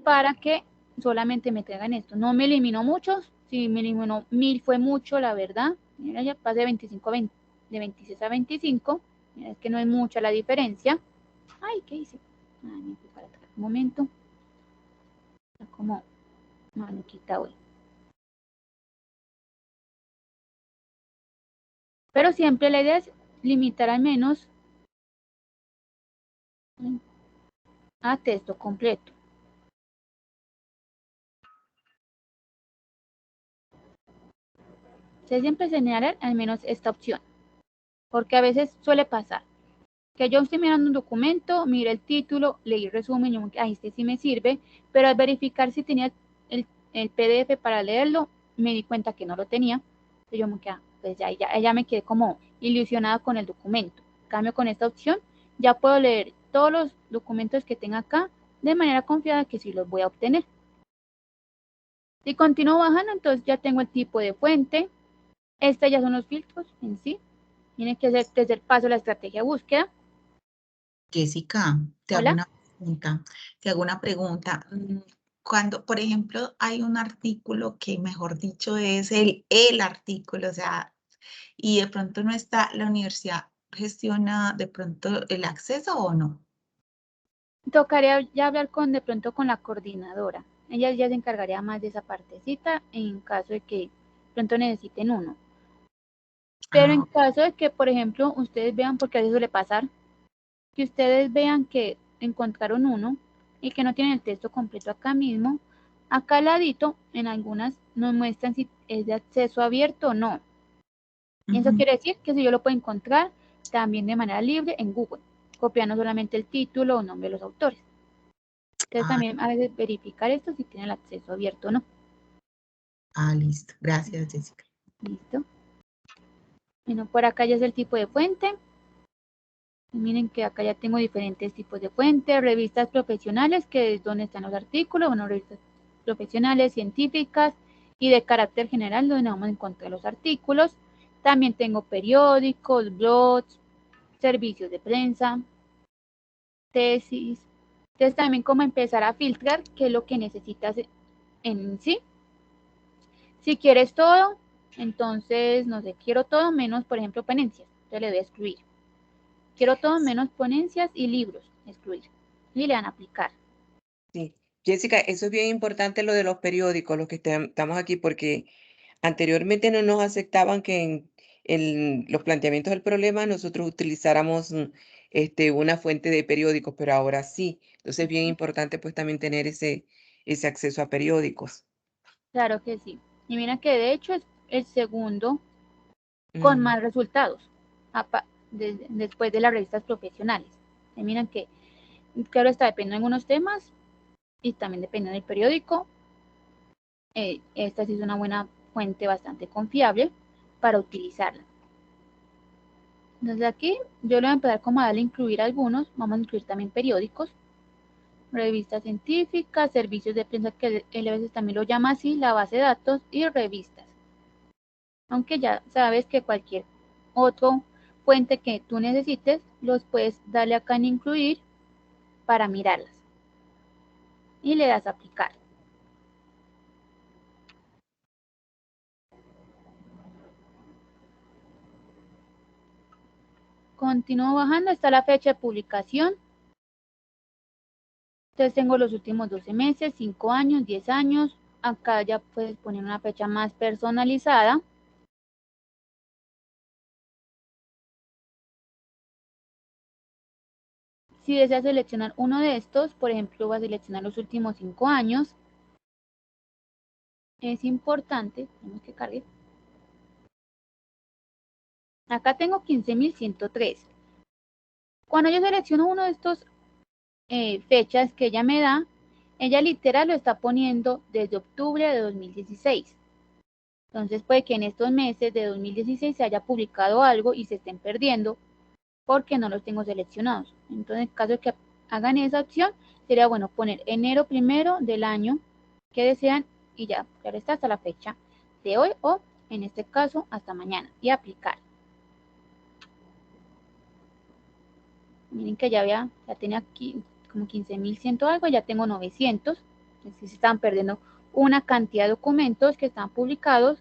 para que solamente me traigan esto. No me eliminó muchos, si me eliminó 1000 fue mucho, la verdad. Mira, ya pasé de 25 a 20, de 26 a 25, mira, es que no es mucha la diferencia. Ay, ¿qué hice? Ay, me fui para atrás un momento. Está como maluquita hoy. Pero siempre la idea es limitar al menos a texto completo. Se siempre señalar al menos esta opción, porque a veces suele pasar que yo estoy mirando un documento, mire el título, leí el resumen, y ahí este sí me sirve, pero al verificar si tenía el PDF para leerlo, me di cuenta que no lo tenía. Entonces yo me quedé, pues ya me quedé como ilusionada con el documento. En cambio, con esta opción, ya puedo leer todos los documentos que tenga acá de manera confiada que sí los voy a obtener. Si continúo bajando, entonces ya tengo el tipo de fuente. Estos ya son los filtros en sí. Tiene que ser desde el paso la estrategia de búsqueda. Jessica, te hago Hola. una pregunta. Te hago una pregunta. Cuando, por ejemplo, hay un artículo que, mejor dicho, es el artículo, o sea, y de pronto no está, la universidad gestiona de pronto el acceso o no. Tocaría ya hablar de pronto con la coordinadora. Ella ya se encargaría más de esa partecita en caso de que de pronto necesiten uno. Pero en Ah, caso de que, por ejemplo, ustedes vean, porque a veces suele pasar, que ustedes vean que encontraron uno y que no tienen el texto completo acá mismo, acá al ladito, en algunas nos muestran si es de acceso abierto o no. Y eso ujú. quiere decir que si yo lo puedo encontrar también de manera libre en Google, copiando solamente el título o nombre de los autores. Entonces Ah, también a veces verificar esto si tiene el acceso abierto o no. listo. Gracias, Jessica. Listo. Bueno, por acá ya es el tipo de fuente. Miren que acá ya tengo diferentes tipos de fuentes, revistas profesionales, que es donde están los artículos, bueno, revistas profesionales, científicas y de carácter general, donde vamos a encontrar los artículos. También tengo periódicos, blogs, servicios de prensa, tesis. Entonces también como empezar a filtrar qué es lo que necesitas en sí. Si quieres todo, entonces, no sé, quiero todo menos, por ejemplo, ponencias. Entonces le voy a excluir. Quiero todo menos ponencias y libros, excluir. Y le van a aplicar. Sí. Jessica, eso es bien importante lo de los periódicos, los que estamos aquí, porque anteriormente no nos aceptaban que en los planteamientos del problema nosotros utilizáramos una fuente de periódicos, pero ahora sí. Entonces es bien importante pues también tener ese acceso a periódicos. Claro que sí. Y mira que de hecho es el segundo con Mm, más resultados después de las revistas profesionales. Y miran que, claro, está dependiendo de algunos temas y también dependiendo del periódico. Esta sí es una buena fuente bastante confiable para utilizarla. Entonces aquí yo le voy a empezar como a darle a incluir algunos. Vamos a incluir también periódicos, revistas científicas, servicios de prensa, que él a veces también lo llama así, la base de datos, y revistas. Aunque ya sabes que cualquier otro fuente que tú necesites, los puedes darle acá en incluir para mirarlas. Y le das a aplicar. Continúo bajando, está la fecha de publicación. Entonces tengo los últimos 12 meses, 5 años, 10 años. Acá ya puedes poner una fecha más personalizada. Si deseas seleccionar uno de estos, por ejemplo, vas a seleccionar los últimos 5 años. Es importante, tenemos que cargar. Acá tengo 15.103. Cuando yo selecciono uno de estos fechas que ella me da, ella literal lo está poniendo desde octubre de 2016. Entonces puede que en estos meses de 2016 se haya publicado algo y se estén perdiendo porque no los tengo seleccionados. Entonces, en caso de que hagan esa opción, sería bueno poner enero 1 del año que desean y ya, claro está, hasta la fecha de hoy o en este caso hasta mañana y aplicar. Miren que ya tenía aquí como 15.100 algo, ya tengo 900. Así se están perdiendo una cantidad de documentos que están publicados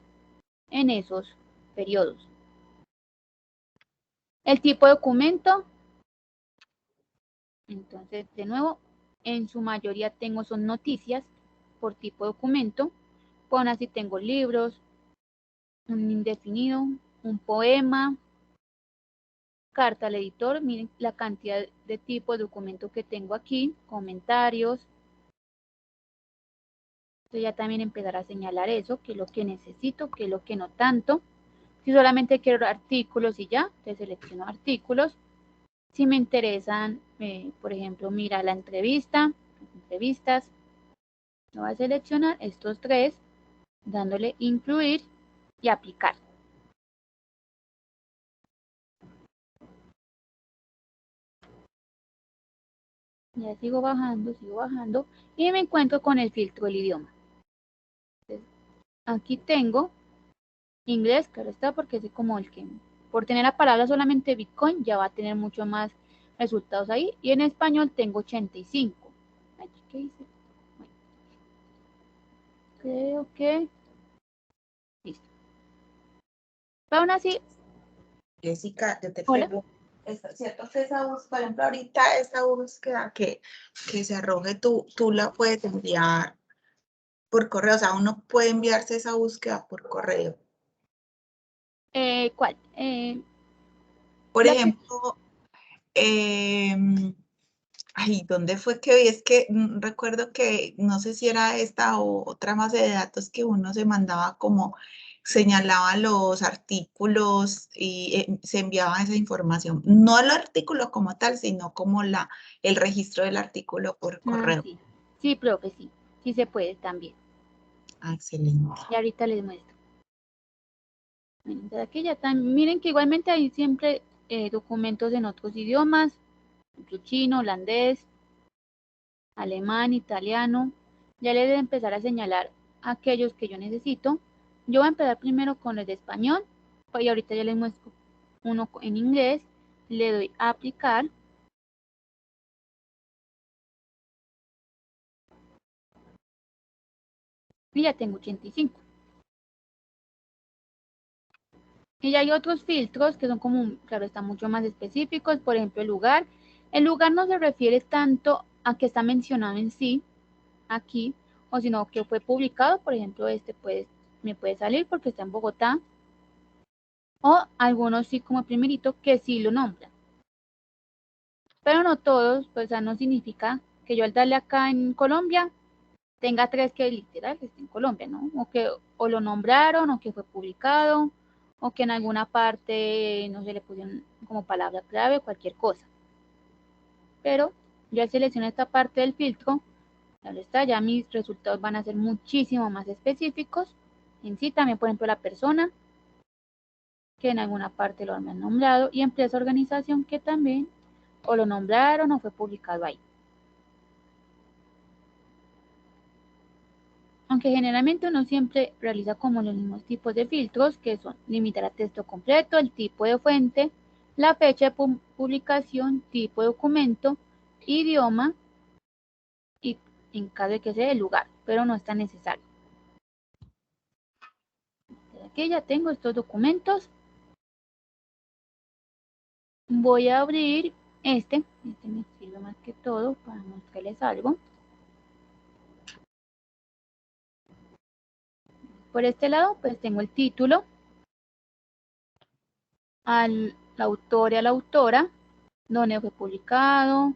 en esos periodos. El tipo de documento, entonces de nuevo, en su mayoría tengo son noticias por tipo de documento. Pon así, tengo libros, un indefinido, un poema, carta al editor. Miren la cantidad de tipo de documento que tengo aquí, comentarios. Entonces ya también empezar a señalar eso, qué es lo que necesito, qué es lo que no tanto. Si solamente quiero artículos y ya, te selecciono artículos. Si me interesan, por ejemplo, mira la entrevistas, lo voy a seleccionar estos tres, dándole incluir y aplicar. Ya sigo bajando y me encuentro con el filtro del idioma. Entonces, aquí tengo inglés, claro está, porque es como el que, por tener la palabra solamente Bitcoin, ya va a tener mucho más resultados ahí. Y en español tengo 85. ¿Qué dice? Bueno, creo que listo. Pero aún así, Jessica, yo te hola. pregunto, ¿cierto que esa búsqueda, por ejemplo, ahorita esa búsqueda que se arroje, tú la puedes enviar por correo? O sea, uno puede enviarse esa búsqueda por correo. ¿Cuál? Por La que, ejemplo, ay, ¿dónde fue que vi? Es que recuerdo que no sé si era esta o otra base de datos que uno se mandaba como señalaba los artículos y se enviaba esa información. No el artículo como tal, sino como el registro del artículo por correo. sí. Sí, profe, sí. Sí se puede también. Ah, excelente. Y ahorita les muestro. Entonces aquí ya están. Miren que igualmente hay siempre documentos en otros idiomas, chino, holandés, alemán, italiano. Ya les voy a empezar a señalar aquellos que yo necesito. Yo voy a empezar primero con el de español, y ahorita ya les muestro uno en inglés. Le doy a aplicar. Y ya tengo 85. Y ya hay otros filtros que son como, claro, están mucho más específicos. Por ejemplo, el lugar. El lugar no se refiere tanto a que está mencionado en sí, aquí, o si no, que fue publicado, por ejemplo, este pues me puede salir porque está en Bogotá, o algunos sí como primerito que sí lo nombran. Pero no todos, pues, o sea, no significa que yo al darle acá en Colombia tenga 3 que literal esté en Colombia, ¿no? O que o lo nombraron, o que fue publicado, o que en alguna parte no se le pusieron como palabra clave, cualquier cosa. Pero yo selecciono esta parte del filtro, ya está, ya mis resultados van a ser muchísimo más específicos. En sí también, por ejemplo, la persona, que en alguna parte lo han nombrado, y empresa organización que también o lo nombraron o fue publicado ahí. Aunque generalmente uno siempre realiza como los mismos tipos de filtros, que son limitar a texto completo, el tipo de fuente, la fecha de publicación, tipo de documento, idioma y en caso de que sea el lugar, pero no es tan necesario. Aquí ya tengo estos documentos. Voy a abrir este me sirve más que todo para mostrarles algo. Por este lado, pues tengo el título, al autor y a la autora, donde fue publicado,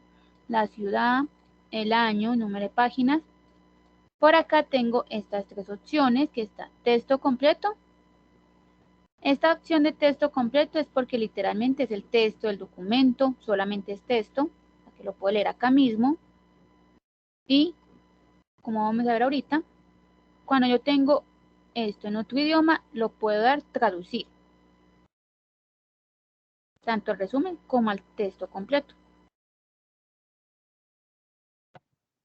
la ciudad, el año, número de páginas. Por acá tengo estas 3 opciones, que está texto completo. Esta opción de texto completo es porque literalmente es el texto del documento, solamente es texto, que lo puedo leer acá mismo. Y, como vamos a ver ahorita, cuando yo tengo esto en otro idioma, lo puedo dar traducir, tanto el resumen como al texto completo.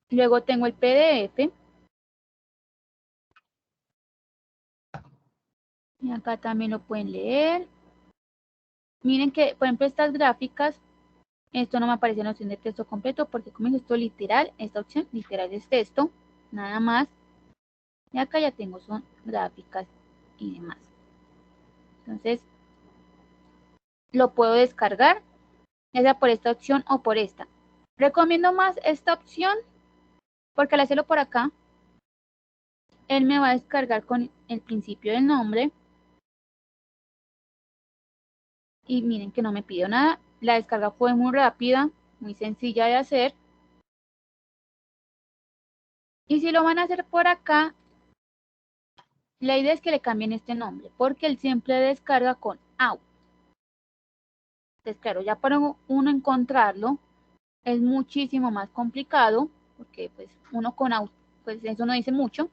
Luego tengo el PDF. Y acá también lo pueden leer. Miren que, por ejemplo, estas gráficas, esto no me aparece en la opción de texto completo porque como esto literal, esta opción literal es texto, nada más. Y acá ya tengo son gráficas y demás. Entonces, lo puedo descargar, ya sea por esta opción o por esta. Recomiendo más esta opción porque al hacerlo por acá, él me va a descargar con el principio del nombre. Y miren que no me pidió nada. La descarga fue muy rápida, muy sencilla de hacer. Y si lo van a hacer por acá, la idea es que le cambien este nombre, porque él siempre descarga con out. Entonces, claro, ya para uno encontrarlo es muchísimo más complicado, porque pues uno con out, pues eso no dice mucho.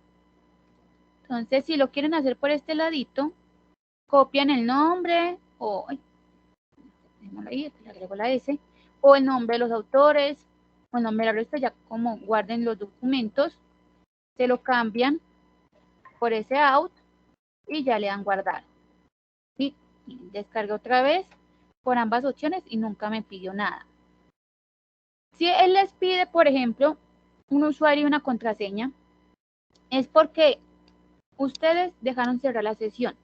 Entonces, si lo quieren hacer por este ladito, copian el nombre, o, ahí, le agrego la S, o el nombre de los autores, o el nombre de la revista, ya como guarden los documentos, se lo cambian por ese out y ya le dan guardar. Y descargué otra vez por ambas opciones y nunca me pidió nada. Si él les pide, por ejemplo, un usuario y una contraseña, es porque ustedes dejaron cerrar la sesión.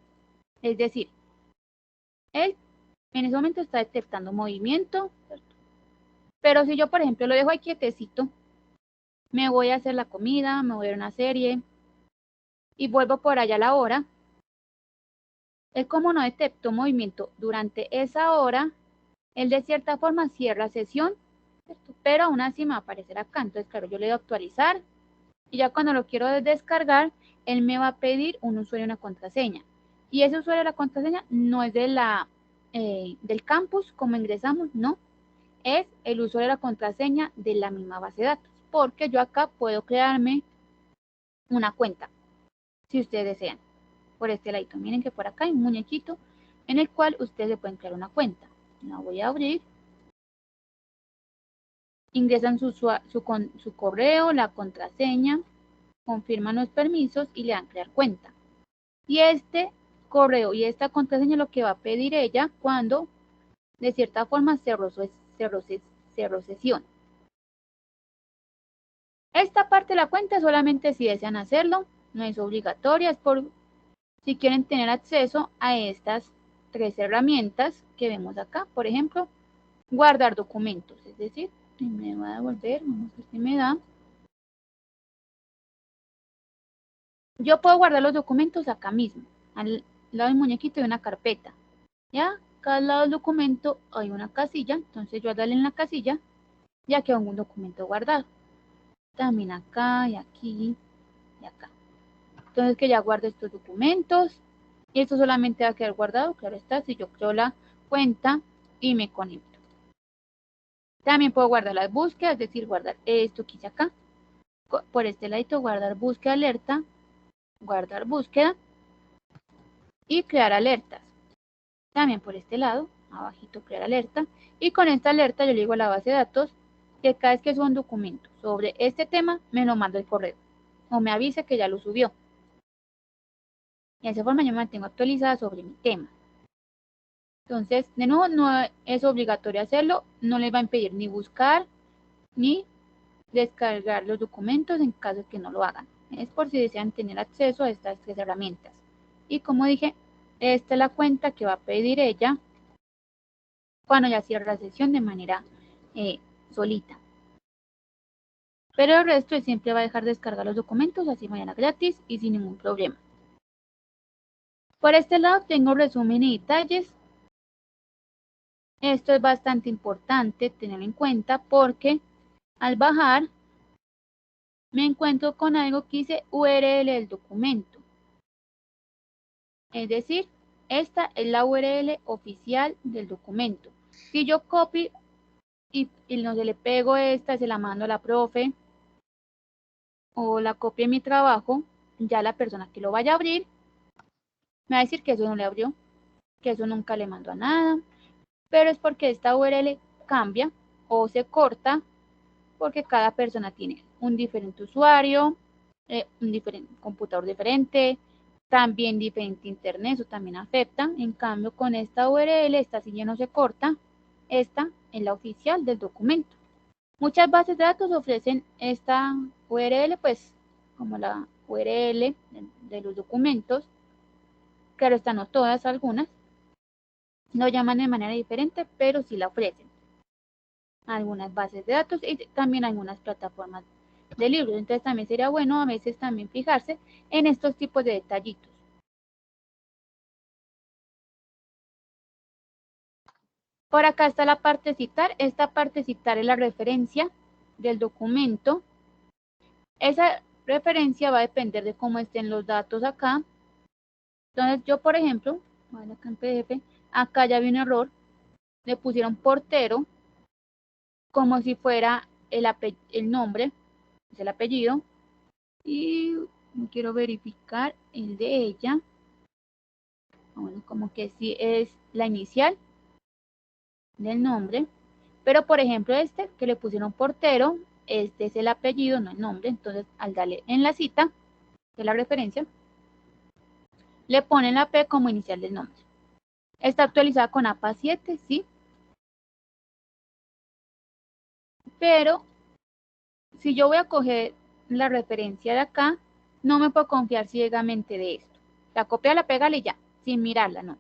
Es decir, él en ese momento está detectando movimiento, pero si yo, por ejemplo, lo dejo ahí quietecito, me voy a hacer la comida, me voy a ver una serie y vuelvo por allá a la hora, él como no detectó movimiento durante esa hora, él de cierta forma cierra sesión, ¿cierto? Pero aún así me va a aparecer acá. Entonces, claro, yo le doy a actualizar y ya cuando lo quiero descargar, él me va a pedir un usuario y una contraseña. Y ese usuario y la contraseña no es de del campus, como ingresamos, no. Es el usuario y la contraseña de la misma base de datos, porque yo acá puedo crearme una cuenta, si ustedes desean. Por este ladito, miren que por acá hay un muñequito en el cual ustedes se pueden crear una cuenta. La voy a abrir. Ingresan su correo, la contraseña, confirman los permisos y le dan crear cuenta. Y este correo y esta contraseña es lo que va a pedir ella cuando de cierta forma cerró sesión. Esta parte de la cuenta solamente si desean hacerlo, no es obligatoria, es por si quieren tener acceso a estas 3 herramientas que vemos acá. Por ejemplo, guardar documentos, es decir, me va a devolver, vamos a ver si me da. Yo puedo guardar los documentos acá mismo. Al lado del muñequito hay una carpeta. ¿Ya? Acá al lado del documento hay una casilla. Entonces yo al darle en la casilla, ya quedó un documento guardado. También acá y aquí y acá. Entonces que ya guardo estos documentos. Y esto solamente va a quedar guardado, claro está, si yo creo la cuenta y me conecto. También puedo guardar las búsquedas, es decir, guardar esto que hice acá. Por este ladito, guardar búsqueda alerta, guardar búsqueda y crear alertas. También por este lado, abajito, crear alerta. Y con esta alerta yo le digo a la base de datos que cada vez que suba un documento sobre este tema, me lo manda el correo. O me avise que ya lo subió. Y de esa forma yo me mantengo actualizada sobre mi tema. Entonces, de nuevo, no es obligatorio hacerlo. No les va a impedir ni buscar ni descargar los documentos en caso de que no lo hagan. Es por si desean tener acceso a estas tres herramientas. Y como dije, esta es la cuenta que va a pedir ella cuando ya cierre la sesión de manera solita. Pero el resto siempre va a dejar descargar los documentos así mañana gratis y sin ningún problema. Por este lado tengo resumen y detalles. Esto es bastante importante tenerlo en cuenta porque al bajar me encuentro con algo que dice URL del documento. Es decir, esta es la URL oficial del documento. Si yo copio y no se le pego esta, se la mando a la profe o la copio en mi trabajo, ya la persona que lo vaya a abrir me va a decir que eso no le abrió, que eso nunca le mandó a nada, pero es porque esta URL cambia o se corta porque cada persona tiene un diferente usuario, un diferente computador diferente, también diferente internet, eso también afecta. En cambio, con esta URL, esta si ya no se corta, esta es la oficial del documento. Muchas bases de datos ofrecen esta URL, pues como la URL de los documentos, claro, están no todas, algunas, lo llaman de manera diferente, pero sí la ofrecen. Algunas bases de datos y también algunas plataformas de libros. Entonces también sería bueno a veces también fijarse en estos tipos de detallitos. Por acá está la parte citar. Esta parte citar es la referencia del documento. Esa referencia va a depender de cómo estén los datos acá. Entonces yo, por ejemplo, acá en PDF, acá ya vi un error. Le pusieron portero como si fuera el nombre, es el apellido. Y quiero verificar el de ella. Bueno, como que sí es la inicial del nombre. Pero por ejemplo este que le pusieron portero, este es el apellido, no el nombre. Entonces al darle en la cita de la referencia, le ponen la P como inicial del nombre. Está actualizada con APA 7, sí. Pero si yo voy a coger la referencia de acá, no me puedo confiar ciegamente de esto. La copia, la pega y ya, sin mirarla, no.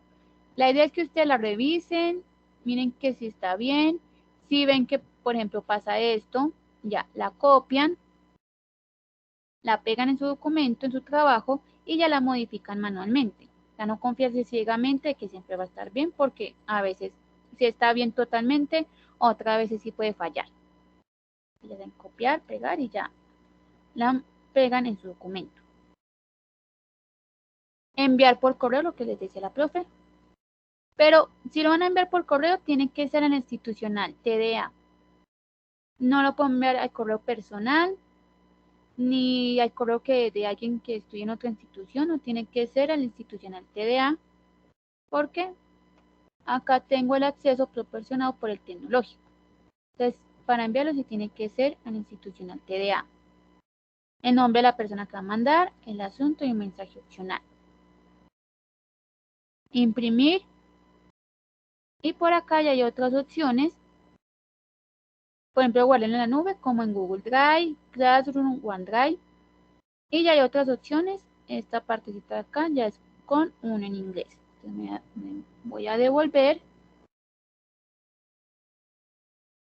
La idea es que ustedes la revisen, miren que si está bien. Si ven que, por ejemplo, pasa esto, ya la copian, la pegan en su documento, en su trabajo y ya la modifican manualmente. Ya no confiarse ciegamente de que siempre va a estar bien porque a veces si está bien totalmente, otras veces sí puede fallar. Le dan copiar, pegar y ya la pegan en su documento. Enviar por correo, lo que les decía la profe. Pero si lo van a enviar por correo, tiene que ser en el institucional, TDA. No lo pueden enviar al correo personal, ni al correo de alguien que estudie en otra institución, no tiene que ser al institucional TDA, porque acá tengo el acceso proporcionado por el tecnológico. Entonces, para enviarlo sí tiene que ser al institucional TDA. El nombre de la persona que va a mandar, el asunto y un mensaje opcional. Imprimir. Y por acá ya hay otras opciones. Por ejemplo, guardarlo en la nube, como en Google Drive, Classroom, OneDrive. Y ya hay otras opciones. Esta partecita de acá ya es con uno en inglés. Entonces me voy a devolver.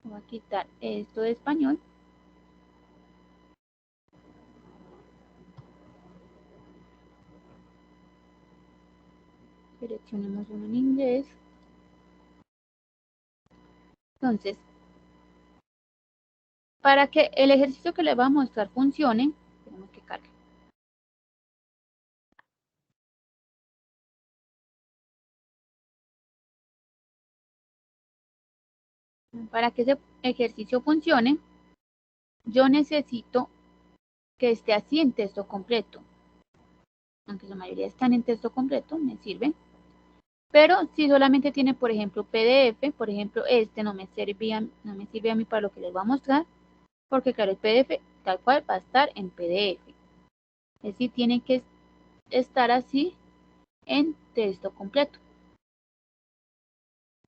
Voy a quitar esto de español. Seleccionemos uno en inglés. Entonces, para que el ejercicio que les voy a mostrar funcione, tenemos que cargar. Para que ese ejercicio funcione, yo necesito que esté así en texto completo. Aunque la mayoría están en texto completo, me sirve. Pero si solamente tiene, por ejemplo, PDF, por ejemplo, este no me sirve a mí para lo que les voy a mostrar, porque claro, el PDF tal cual va a estar en PDF. Es decir, tiene que estar así en texto completo.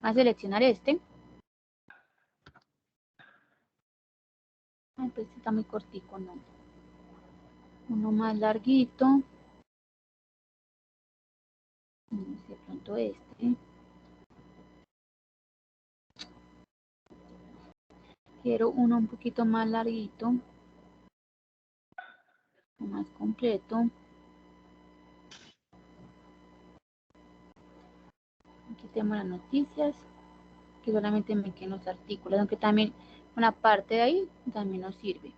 Voy a seleccionar este. Ay, pues este está muy cortico, no. Uno más larguito. De pronto este. Quiero uno un poquito más larguito. Más completo. Aquí tenemos las noticias, que solamente me quedan los artículos, aunque también una parte de ahí también nos sirve.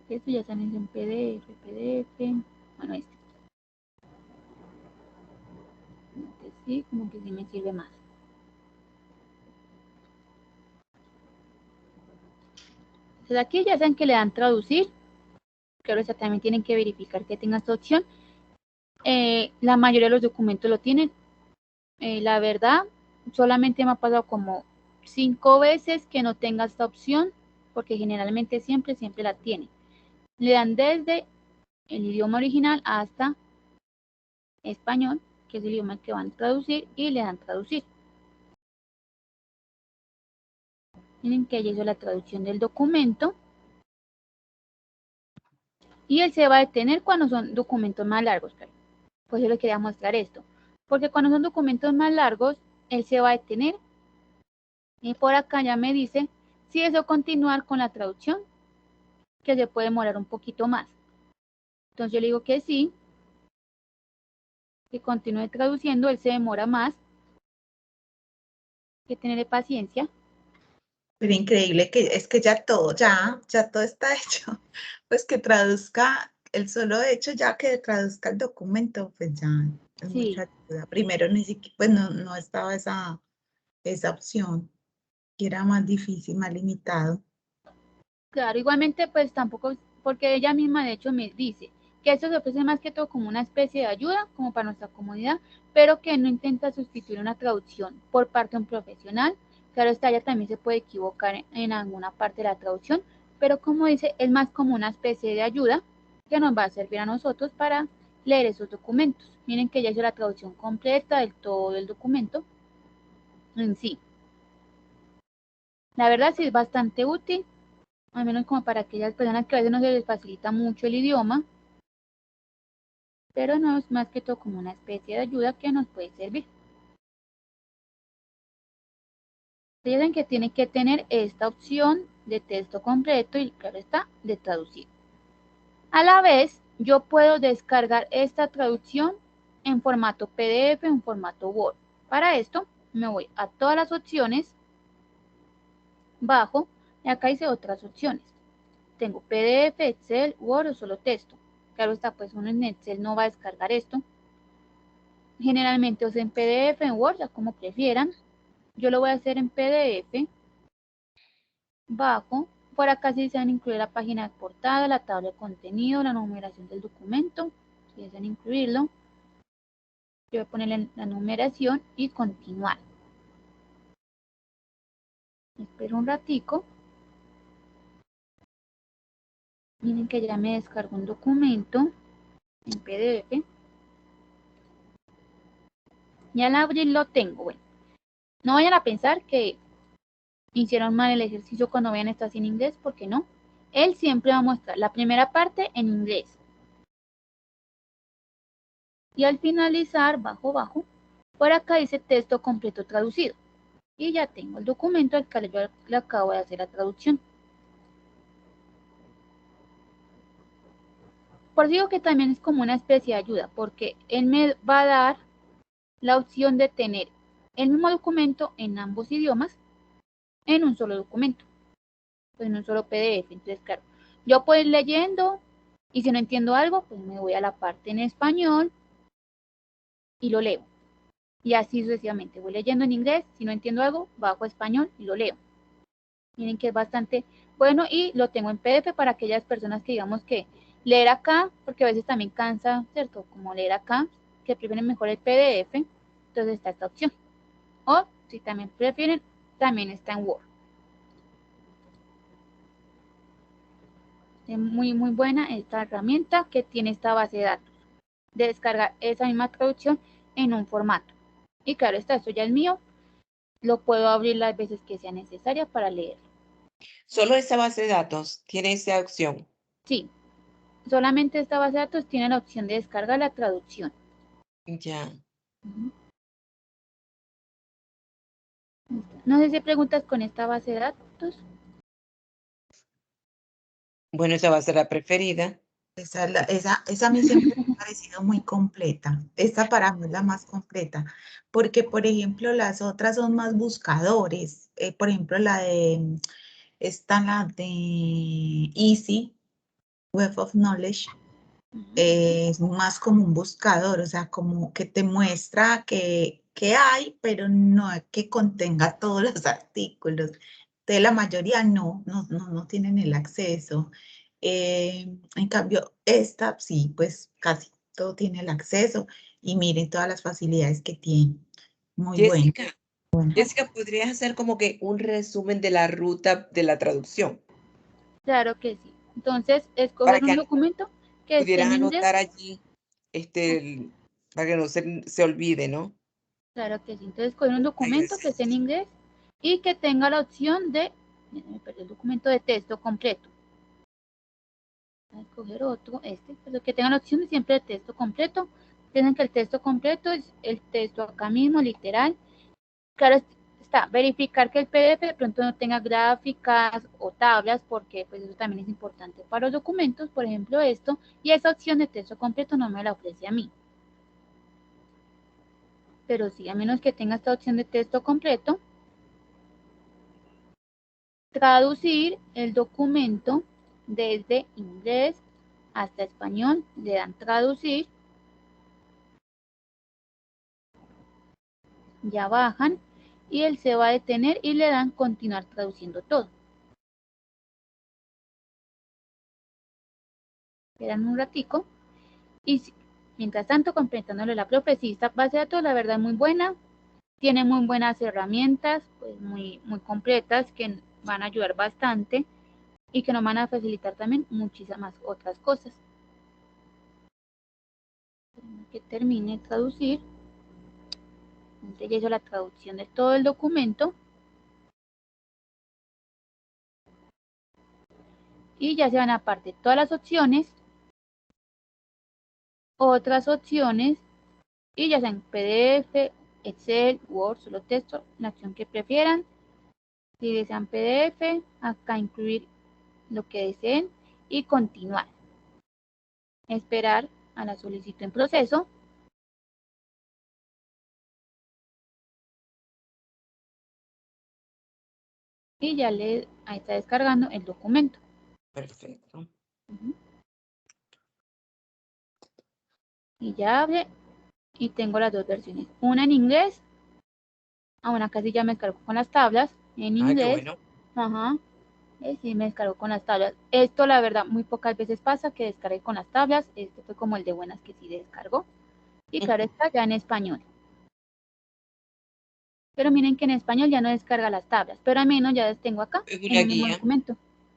Esto ya están en PDF, bueno, este sí, como que sí me sirve más. Entonces aquí ya saben que le dan traducir, claro, también tienen que verificar que tenga esta opción. La mayoría de los documentos lo tienen. La verdad, solamente me ha pasado como 5 veces que no tenga esta opción, porque generalmente siempre la tiene. Le dan desde el idioma original hasta español, que es el idioma que van a traducir, y le dan traducir. Miren que ya hizo la traducción del documento. Y él se va a detener cuando son documentos más largos. Pues yo le quería mostrar esto. Porque cuando son documentos más largos, él se va a detener. Y por acá ya me dice si deseo continuar con la traducción, que se puede demorar un poquito más. Entonces yo le digo que sí, que continúe traduciendo, él se demora más, que tenerle paciencia. Pero increíble que es que ya todo está hecho. Pues que traduzca el solo hecho, ya que traduzca el documento, pues ya es Sí, mucha ayuda. Primero ni siquiera, pues no estaba esa opción, que era más difícil, más limitado. claro, igualmente pues tampoco, porque ella misma de hecho me dice que esto se ofrece más que todo como una especie de ayuda, como para nuestra comunidad, pero que no intenta sustituir una traducción por parte de un profesional. Claro, ella también se puede equivocar en alguna parte de la traducción, pero como dice, es más como una especie de ayuda que nos va a servir a nosotros para leer esos documentos. Miren que ella hizo la traducción completa del todo el documento en sí. La verdad sí es bastante útil, al menos como para aquellas personas que a veces no se les facilita mucho el idioma, pero no es más que todo como una especie de ayuda que nos puede servir. Recuerden que tiene que tener esta opción de texto completo y claro está, de traducir. A la vez, yo puedo descargar esta traducción en formato PDF, en formato Word. Para esto, me voy a todas las opciones, bajo, y acá hice otras opciones. Tengo PDF, Excel, Word o solo texto. Claro está, pues uno en Excel no va a descargar esto. Generalmente o sea en PDF, en Word, ya como prefieran. Yo lo voy a hacer en PDF. Bajo. Por acá si desean incluir la página de portada, la tabla de contenido, la numeración del documento. Si desean incluirlo. Yo voy a ponerle la numeración y continuar. Espero un ratico. Miren que ya me descargó un documento en PDF. Y al abrir lo tengo. Bueno, no vayan a pensar que hicieron mal el ejercicio cuando vean esto así en inglés, porque no. Él siempre va a mostrar la primera parte en inglés. Y al finalizar, bajo, por acá dice texto completo traducido. Y ya tengo el documento al que yo le acabo de hacer la traducción. Por eso digo que también es como una especie de ayuda, porque él me va a dar la opción de tener el mismo documento en ambos idiomas en un solo documento, pues en un solo PDF. Entonces, claro, yo puedo ir leyendo y si no entiendo algo, pues me voy a la parte en español y lo leo. Y así sucesivamente. Voy leyendo en inglés, si no entiendo algo, bajo a español y lo leo. Miren que es bastante bueno y lo tengo en PDF para aquellas personas que digamos que leer acá, porque a veces también cansa, ¿cierto? Como leer acá, que prefieren mejor el PDF, entonces está esta opción. O si también prefieren, también está en Word. Es muy buena esta herramienta que tiene esta base de datos. De descargar esa misma traducción en un formato. Y claro, esto ya es mío, lo puedo abrir las veces que sea necesaria para leer. Solo esa base de datos tiene esa opción. Sí, solamente esta base de datos tiene la opción de descargar la traducción. Ya. No sé si preguntas con esta base de datos. Bueno, esa va a ser la preferida. Esa a mí siempre me ha parecido muy completa. Esta para mí es la más completa, porque por ejemplo las otras son más buscadores. Por ejemplo está la de Easy, Web of Knowledge, es más como un buscador, o sea, como que te muestra que hay, pero no es que contenga todos los artículos. De la mayoría no tienen el acceso. En cambio, esta sí, pues casi todo tiene el acceso y miren todas las facilidades que tiene. Muy bueno. Jessica, ¿podrías hacer como que un resumen de la ruta de la traducción? Claro que sí. Entonces, Para escoger que un documento que esté pudieras en inglés. anotar allí, para que no se olvide, ¿no? Claro que sí. Entonces, escoger un Ay, documento que gracias. esté en inglés y que tenga la opción de, me perdí el documento de texto completo. Voy a escoger otro, pero que tenga la opción de siempre de texto completo. Tienen que el texto completo es el texto acá mismo, literal. Claro, está, verificar que el PDF de pronto no tenga gráficas o tablas, porque pues eso también es importante para los documentos, por ejemplo esto, y esa opción de texto completo no me la ofrece a mí. Pero sí, a menos que tenga esta opción de texto completo, traducir el documento desde inglés hasta español, le dan traducir, ya bajan y él se va a detener y le dan continuar traduciendo todo. Esperan un ratico y mientras tanto completándole la profe, sí, esta base de datos la verdad es muy buena, tiene muy buenas herramientas, pues muy completas que van a ayudar bastante y que nos van a facilitar también muchísimas otras cosas. Que termine de traducir. Entonces ya hizo la traducción de todo el documento. Y ya se van aparte todas las opciones, otras opciones, y ya sean PDF, Excel, Word, solo texto, la opción que prefieran. Si desean PDF, acá incluir lo que deseen y continuar. Esperar a la solicitud en proceso. Y ya ahí está descargando el documento. Perfecto. Y ya abre y tengo las dos versiones. Una en inglés, una casi ya me descargó con las tablas en Ay, qué inglés. bueno. Ajá. Sí, me descargó con las tablas. Esto, la verdad, muy pocas veces pasa que descargue con las tablas. Este fue como el de buenas que sí descargó. Y claro, está ya en español. Pero miren que en español ya no descarga las tablas. Pero al menos ya las tengo acá Es en una un mismo guía. documento.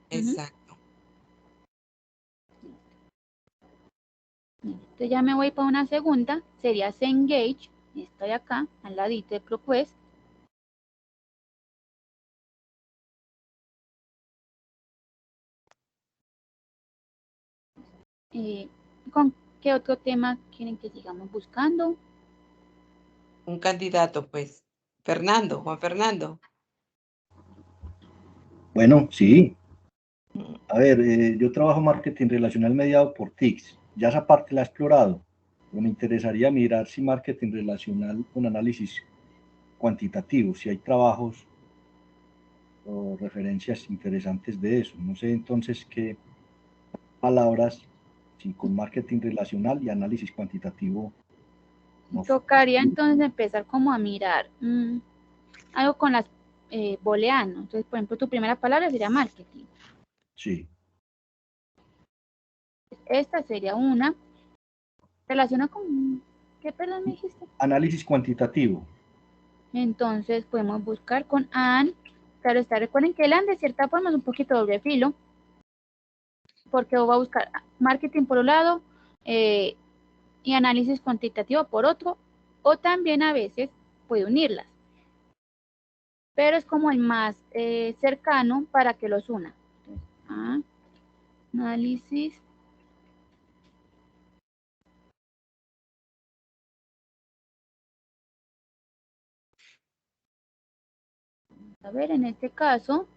Exacto. Entonces ya me voy para una segunda. Sería Cengage. Estoy acá, al ladito de ProQuest. ¿Con qué otro tema quieren que sigamos buscando? Un candidato, pues. Fernando, Juan Fernando. Bueno, sí. A ver, yo trabajo marketing relacional mediado por TICS. ya esa parte la he explorado, pero me interesaría mirar si marketing relacional con análisis cuantitativo, si hay trabajos o referencias interesantes de eso. No sé entonces qué palabras, si con marketing relacional y análisis cuantitativo. No. Tocaría entonces empezar como a mirar algo con las booleanos. Entonces, por ejemplo, tu primera palabra sería marketing. Sí. Esta sería una. Relaciona con, ¿qué perdón me dijiste? Análisis cuantitativo. Entonces podemos buscar con AND. Claro está, recuerden que el AND de cierta forma es un poquito doble filo, porque va a buscar marketing por un lado y análisis cuantitativo por otro, o también a veces puede unirlas. Pero es como el más cercano para que los una. Entonces, análisis a ver, en este caso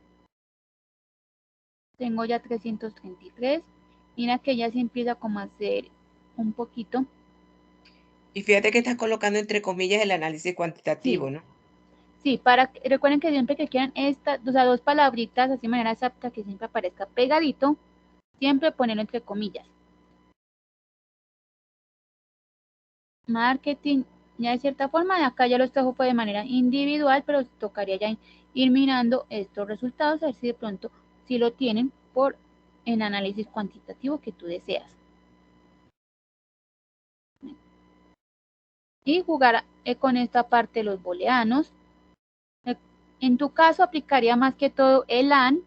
tengo ya 333. Mira que ya se empieza como a hacer un poquito. Y fíjate que estás colocando entre comillas el análisis cuantitativo, Sí. ¿no? Sí, recuerden que siempre que quieran estas, o sea, dos palabritas así de manera exacta que siempre aparezca pegadito, siempre ponerlo entre comillas. Marketing, ya de cierta forma, acá ya los trajo fue de manera individual, pero tocaría ya ir mirando estos resultados, a ver si de pronto si lo tienen por en análisis cuantitativo que tú deseas. Y jugar con esta parte de los booleanos. En tu caso aplicaría más que todo el AND.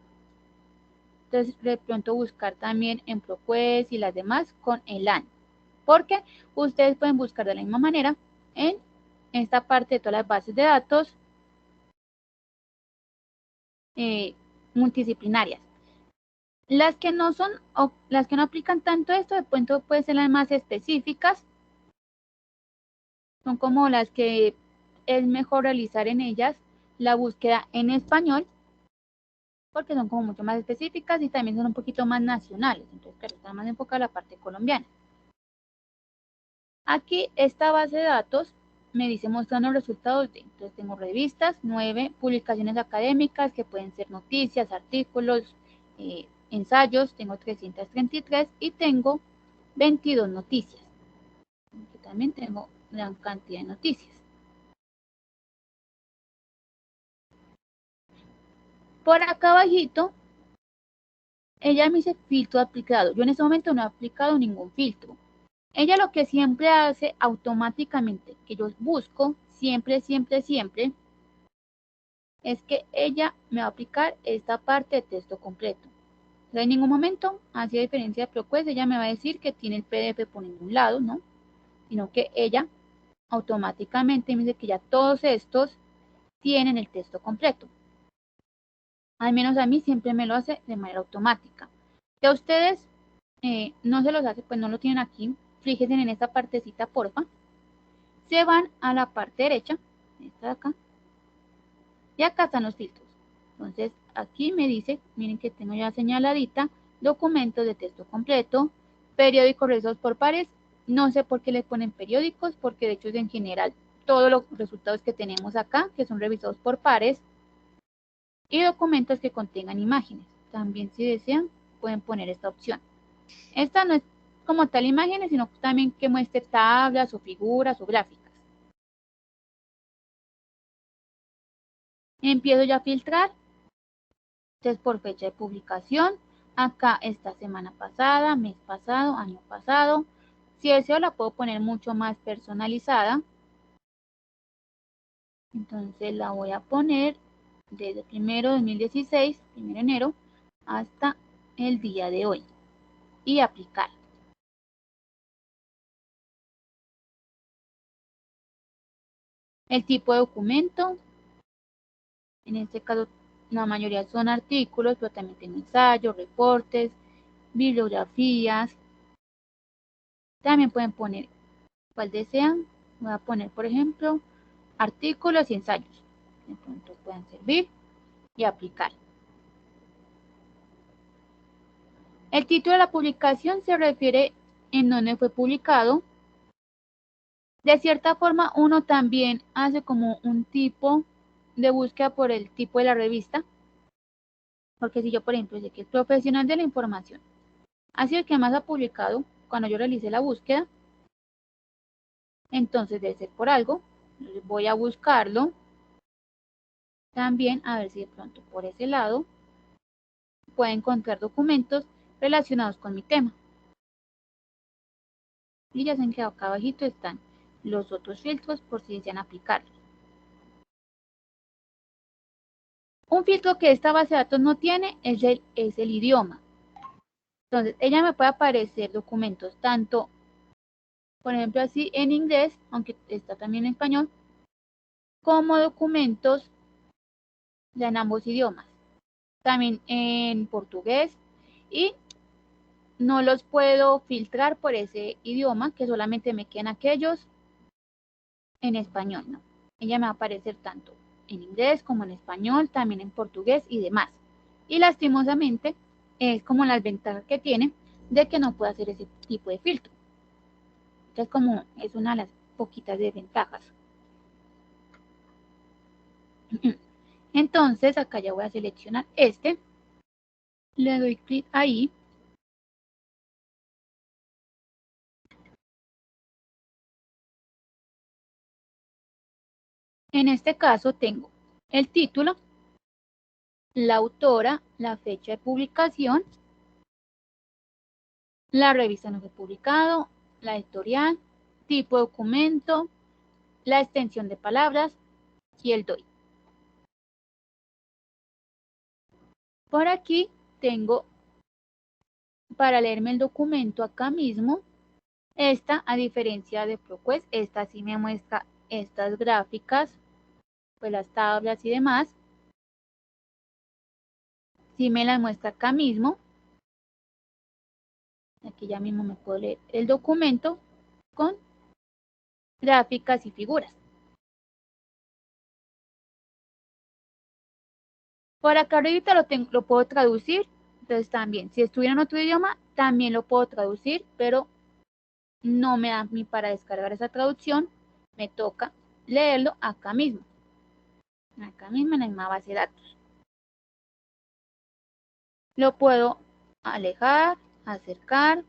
Entonces, de pronto buscar también en ProQuest y las demás con el AND. Porque ustedes pueden buscar de la misma manera en esta parte de todas las bases de datos multidisciplinarias. Las que no son, o las que no aplican tanto esto, de pronto pueden ser las más específicas. Son como las que es mejor realizar en ellas la búsqueda en español, porque son como mucho más específicas y también son un poquito más nacionales. Entonces, claro, está más enfocada a la parte colombiana. Aquí esta base de datos me dice mostrando los resultados de, entonces tengo revistas, 9 publicaciones académicas que pueden ser noticias, artículos, ensayos, tengo 333 y tengo 22 noticias. Aquí también tengo gran cantidad de noticias. Por acá abajito, ella me dice filtro aplicado. Yo en este momento no he aplicado ningún filtro. Ella lo que siempre hace automáticamente, que yo busco, siempre, es que ella me va a aplicar esta parte de texto completo. No en ningún momento, así a diferencia de ProQuest, ella me va a decir que tiene el PDF por ningún lado, ¿no? Sino que ella automáticamente me dice que ya todos estos tienen el texto completo. Al menos a mí siempre me lo hace de manera automática. Si a ustedes no se los hace, pues no lo tienen aquí, fíjense en esta partecita, porfa. Se van a la parte derecha, esta de acá, y acá están los filtros. Entonces, aquí me dice, miren que tengo ya señaladita, documentos de texto completo, periódicos revisados por pares. No sé por qué le ponen periódicos, porque de hecho es en general todos los resultados que tenemos acá, que son revisados por pares, y documentos que contengan imágenes. También si desean, pueden poner esta opción. Esta no es como tal imágenes, sino también que muestre tablas o figuras o gráficas. Empiezo ya a filtrar. Entonces, por fecha de publicación, acá esta semana pasada, mes pasado, año pasado. Si deseo, la puedo poner mucho más personalizada. Entonces, la voy a poner desde primero de 2016, primero de enero, hasta el día de hoy. Y aplicar. El tipo de documento. En este caso, la mayoría son artículos, pero también tengo ensayos, reportes, bibliografías. También pueden poner cuál desean. Voy a poner, por ejemplo, artículos y ensayos. De pronto puedan servir y aplicar. El título de la publicación se refiere en dónde fue publicado. De cierta forma, uno también hace como un tipo de búsqueda por el tipo de la revista. Porque si yo, por ejemplo, sé que el profesional de la información ha sido el que más ha publicado cuando yo realicé la búsqueda, entonces debe ser por algo. Voy a buscarlo también a ver si de pronto por ese lado puedo encontrar documentos relacionados con mi tema. Y ya saben que acá abajito están los otros filtros por si desean aplicarlos. Un filtro que esta base de datos no tiene es el idioma. Entonces, ella me puede aparecer documentos tanto, por ejemplo, así en inglés, aunque está también en español, como documentos ya en ambos idiomas. También en portugués, y no los puedo filtrar por ese idioma, que solamente me quedan aquellos en español, ¿no? Ella me va a aparecer tanto en inglés como en español, también en portugués y demás. Y lastimosamente es como las ventajas que tiene de que no puede hacer ese tipo de filtro. Entonces, como es una de las poquitas desventajas. Entonces, acá ya voy a seleccionar este. Le doy clic ahí. En este caso tengo el título, la autora, la fecha de publicación, la revista no fue publicado, la editorial, tipo de documento, la extensión de palabras y el DOI. Por aquí tengo para leerme el documento acá mismo. Esta, a diferencia de ProQuest, esta sí me muestra estas gráficas, pues las tablas y demás. Sí me las muestra acá mismo. Aquí ya mismo me puedo leer el documento con gráficas y figuras. Por acá ahorita lo puedo traducir. Entonces también, si estuviera en otro idioma, también lo puedo traducir, pero no me da a mí para descargar esa traducción. Me toca leerlo acá mismo. Acá mismo en la misma base de datos. Lo puedo alejar, acercar.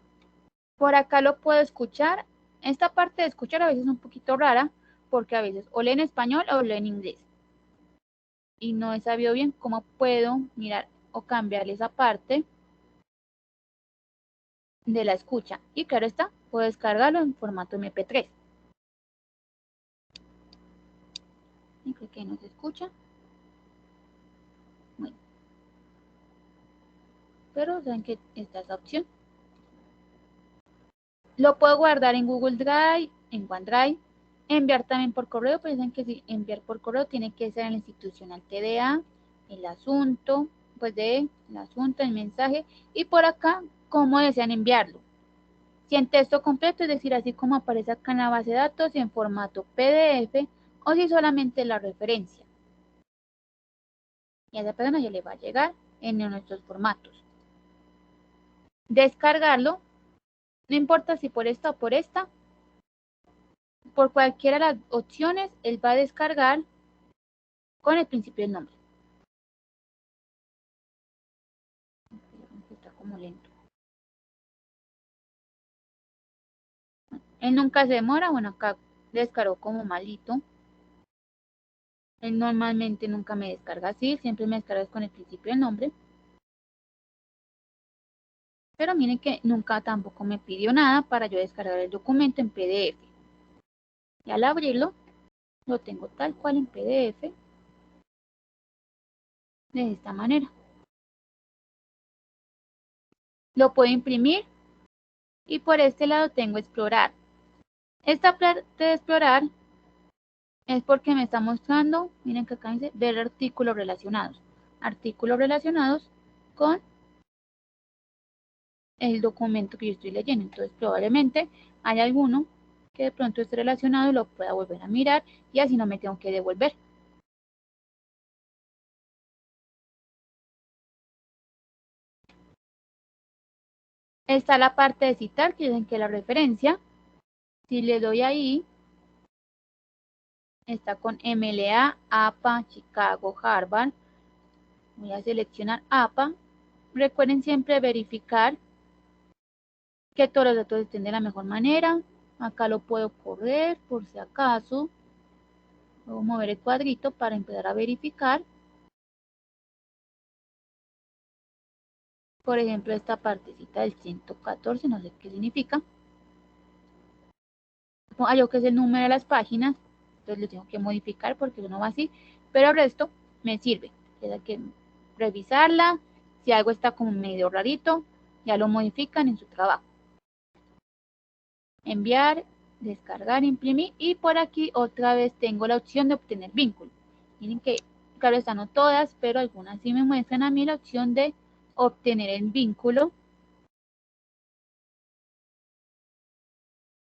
Por acá lo puedo escuchar. Esta parte de escuchar a veces es un poquito rara, porque a veces o lee en español o lee en inglés. Y no he sabido bien cómo puedo mirar o cambiar esa parte de la escucha. Y claro está, puedo descargarlo en formato MP3. Y creo que no se escucha. Bueno. Pero saben que está esa opción. Lo puedo guardar en Google Drive, en OneDrive, enviar también por correo, pero saben que si enviar por correo tiene que ser en la institucional TDA, el asunto, pues el asunto, el mensaje, y por acá, cómo desean enviarlo. Si en texto completo, es decir, así como aparece acá en la base de datos, y en formato PDF, o si solamente la referencia. Y a esa persona ya le va a llegar en nuestros formatos. Descargarlo, no importa si por esta o por esta, por cualquiera de las opciones, él va a descargar con el principio del nombre. Está como lento. Él nunca se demora, bueno, acá descargó como malito. Él normalmente nunca me descarga así, siempre me descarga con el principio del nombre. Pero miren que nunca tampoco me pidió nada para yo descargar el documento en PDF. Y al abrirlo, lo tengo tal cual en PDF. De esta manera. Lo puedo imprimir. Y por este lado tengo explorar. Esta parte de explorar es porque me está mostrando, miren que acá dice ver artículos relacionados. Artículos relacionados con el documento que yo estoy leyendo. Entonces probablemente hay alguno que de pronto esté relacionado y lo pueda volver a mirar y así no me tengo que devolver. Está la parte de citar, que dicen que la referencia, si le doy ahí, está con MLA, APA, Chicago, Harvard. Voy a seleccionar APA. Recuerden siempre verificar que todos los datos estén de la mejor manera. Acá lo puedo correr por si acaso. Puedo mover el cuadrito para empezar a verificar. Por ejemplo, esta partecita del 114, no sé qué significa. Yo que es el número de las páginas, entonces lo tengo que modificar porque eso no va así, pero el resto me sirve. Hay que revisarla, si algo está como medio rarito, ya lo modifican en su trabajo. Enviar, descargar, imprimir, y por aquí otra vez tengo la opción de obtener vínculo. Miren que, claro, están no todas, pero algunas sí me muestran a mí la opción de obtener el vínculo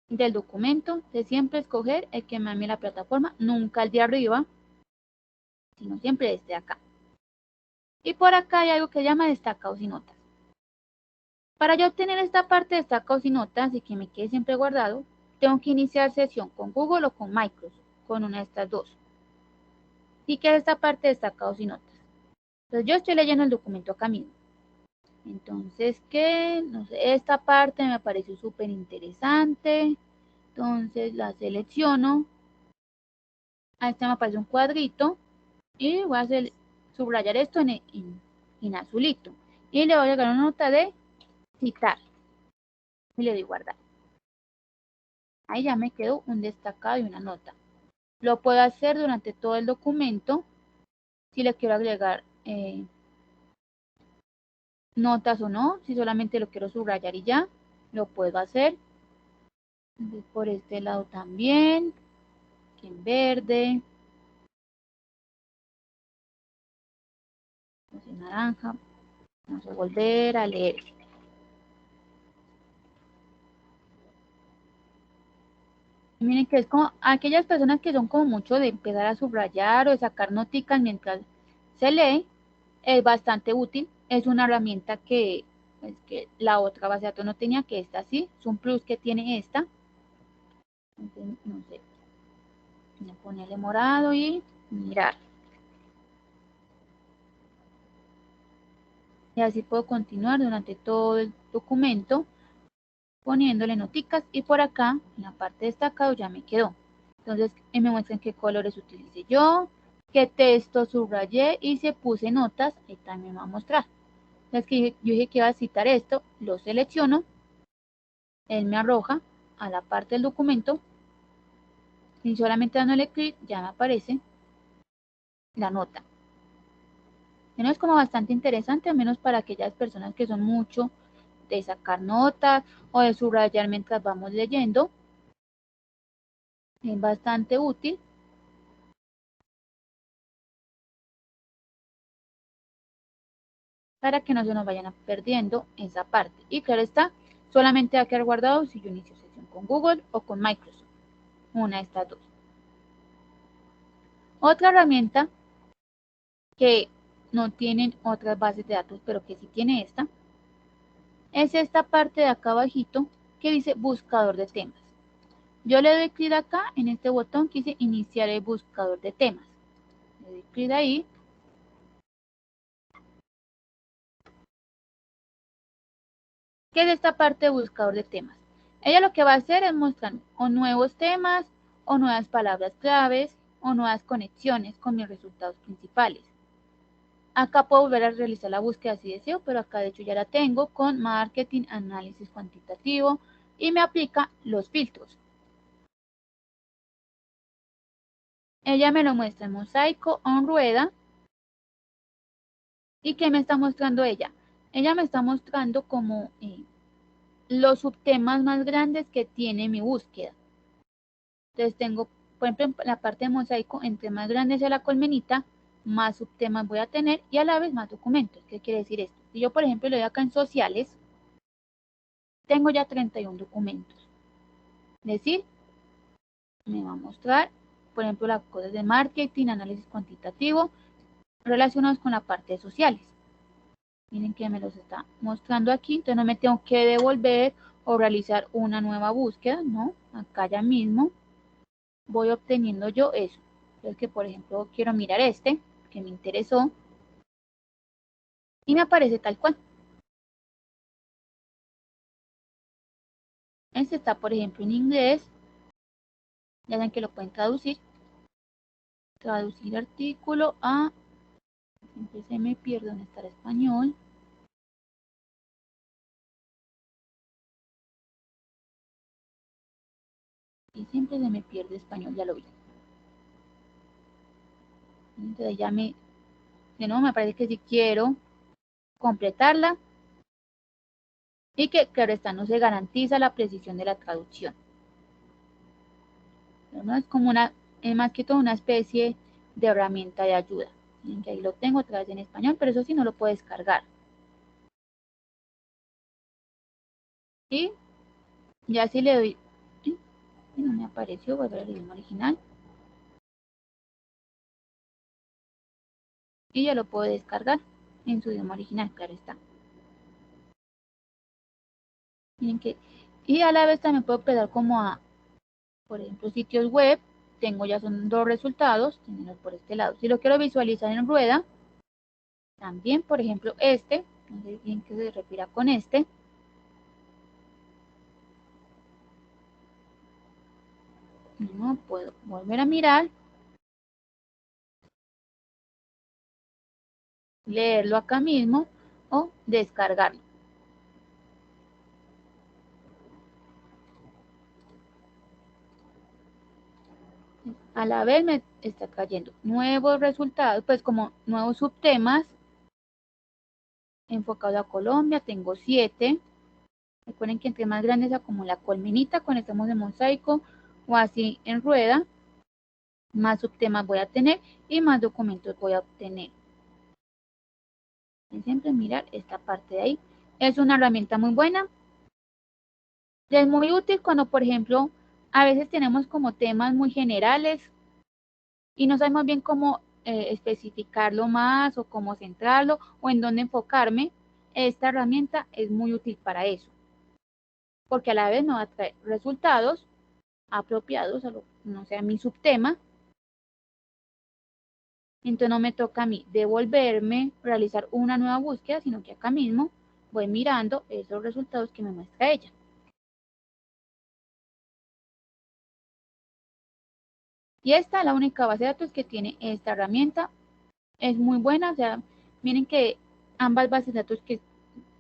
del documento, de siempre escoger el que me ame la plataforma, nunca el de arriba, sino siempre este de acá. Y por acá hay algo que se llama destacados y notas. Para yo obtener esta parte de destacados y notas y que me quede siempre guardado, tengo que iniciar sesión con Google o con Microsoft, con una de estas dos. ¿Y qué es esta parte de destacados y notas? Entonces yo estoy leyendo el documento acá mismo. Entonces, ¿qué? No sé, esta parte me pareció súper interesante. Entonces la selecciono. A este me aparece un cuadrito. Y voy a subrayar esto en azulito. Y le voy a agregar una nota de citar. Y le doy guardar. Ahí ya me quedó un destacado y una nota. Lo puedo hacer durante todo el documento. Si le quiero agregar notas o no. Si solamente lo quiero subrayar y ya, lo puedo hacer. Entonces, por este lado también. Aquí en verde. En naranja. Vamos a volver a leer. Miren que es como aquellas personas que son como mucho de empezar a subrayar o de sacar noticas mientras se lee, es bastante útil. Es una herramienta que, pues, que la otra base de datos no tenía, que esta sí, es un plus que tiene esta. Entonces, no sé, voy a ponerle morado y mirar. Y así puedo continuar durante todo el documento poniéndole noticas, y por acá en la parte destacado ya me quedó. Entonces me muestran qué colores utilicé yo, qué texto subrayé, y si puse notas, ahí también me va a mostrar. Entonces que yo dije que iba a citar esto, lo selecciono, él me arroja a la parte del documento, y solamente dándole clic ya me aparece la nota. Bueno, es como bastante interesante, al menos para aquellas personas que son mucho de sacar notas o de subrayar mientras vamos leyendo. Es bastante útil. Para que no se nos vayan perdiendo esa parte. Y claro está, solamente va a quedar guardado si yo inicio sesión con Google o con Microsoft. Una de estas dos. Otra herramienta que no tienen otras bases de datos, pero que sí tiene esta, es esta parte de acá abajito que dice buscador de temas. Yo le doy clic acá en este botón que dice iniciar el buscador de temas. Le doy clic ahí. ¿Qué es esta parte de buscador de temas? Ella lo que va a hacer es mostrar o nuevos temas, o nuevas palabras claves, o nuevas conexiones con mis resultados principales. Acá puedo volver a realizar la búsqueda si deseo, pero acá de hecho ya la tengo con marketing, análisis cuantitativo, y me aplica los filtros. Ella me lo muestra en mosaico o en rueda. ¿Y qué me está mostrando ella? Ella me está mostrando como los subtemas más grandes que tiene mi búsqueda. Entonces tengo, por ejemplo, en la parte de mosaico, entre más grande sea la colmenita, más subtemas voy a tener y a la vez más documentos. ¿Qué quiere decir esto? Si yo, por ejemplo, le doy acá en sociales, tengo ya 31 documentos. Es decir, me va a mostrar, por ejemplo, las cosas de marketing, análisis cuantitativo, relacionados con la parte de sociales. Miren que me los está mostrando aquí, entonces no me tengo que devolver o realizar una nueva búsqueda, ¿no? Acá ya mismo voy obteniendo yo eso. Entonces que por ejemplo quiero mirar este, que me interesó, y me aparece tal cual. Este está por ejemplo en inglés, ya saben que lo pueden traducir. Traducir artículo a, siempre se me pierde donde está el español. Y siempre se me pierde español, ya lo vi. Entonces ya de nuevo me parece que si quiero completarla y que claro está, no se garantiza la precisión de la traducción. Pero no es como más que todo una especie de herramienta de ayuda. Miren que ahí lo tengo otra vez en español, pero eso sí no lo puedo descargar. Y ya si le doy, no me apareció, voy a ver el idioma original. Y ya lo puedo descargar en su idioma original, claro está. Miren que, y a la vez también puedo pegar como a, por ejemplo, sitios web. Tengo ya son dos resultados, tenemos por este lado. Si lo quiero visualizar en rueda, también, por ejemplo, no sé bien qué se refiere con este. No puedo volver a mirar, leerlo acá mismo o descargarlo. A la vez me está cayendo nuevos resultados, pues como nuevos subtemas enfocados a Colombia. Tengo 7. Recuerden que entre más grande sea como la colmenita, cuando estamos en mosaico o así en rueda, más subtemas voy a tener y más documentos voy a obtener. Y siempre mirar esta parte de ahí. Es una herramienta muy buena. Es muy útil cuando, por ejemplo, a veces tenemos como temas muy generales y no sabemos bien cómo especificarlo más o cómo centrarlo o en dónde enfocarme. Esta herramienta es muy útil para eso, porque a la vez me va a traer resultados apropiados a no sea mi subtema. Entonces no me toca a mí devolverme, realizar una nueva búsqueda, sino que acá mismo voy mirando esos resultados que me muestra ella. Y esta es la única base de datos que tiene esta herramienta. Es muy buena, o sea, miren que ambas bases de datos que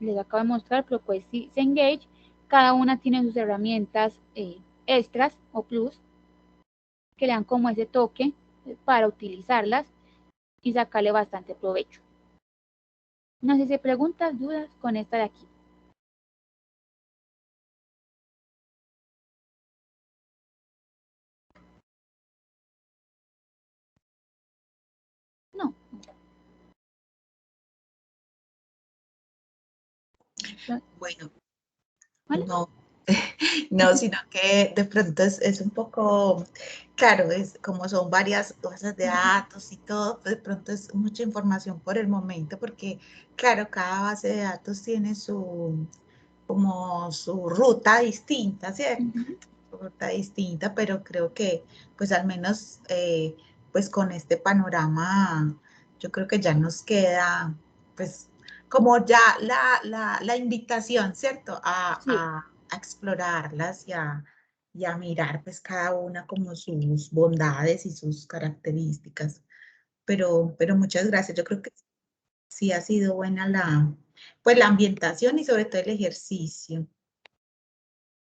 les acabo de mostrar, pero pues sí, Cengage, cada una tiene sus herramientas extras o plus que le dan como ese toque para utilizarlas y sacarle bastante provecho. No sé si preguntas, dudas con esta de aquí. No. Bueno, ¿Vale? no, no, sino que de pronto es un poco, claro, es como son varias cosas de datos y todo, pues de pronto es mucha información por el momento, porque claro, cada base de datos tiene como su ruta distinta, ¿cierto? Su ruta distinta, pero creo que pues al menos pues con este panorama yo creo que ya nos queda pues como ya la invitación, ¿cierto? Sí, A explorarlas y a mirar pues cada una como sus bondades y sus características. Pero muchas gracias. Yo creo que sí ha sido buena pues la ambientación y sobre todo el ejercicio.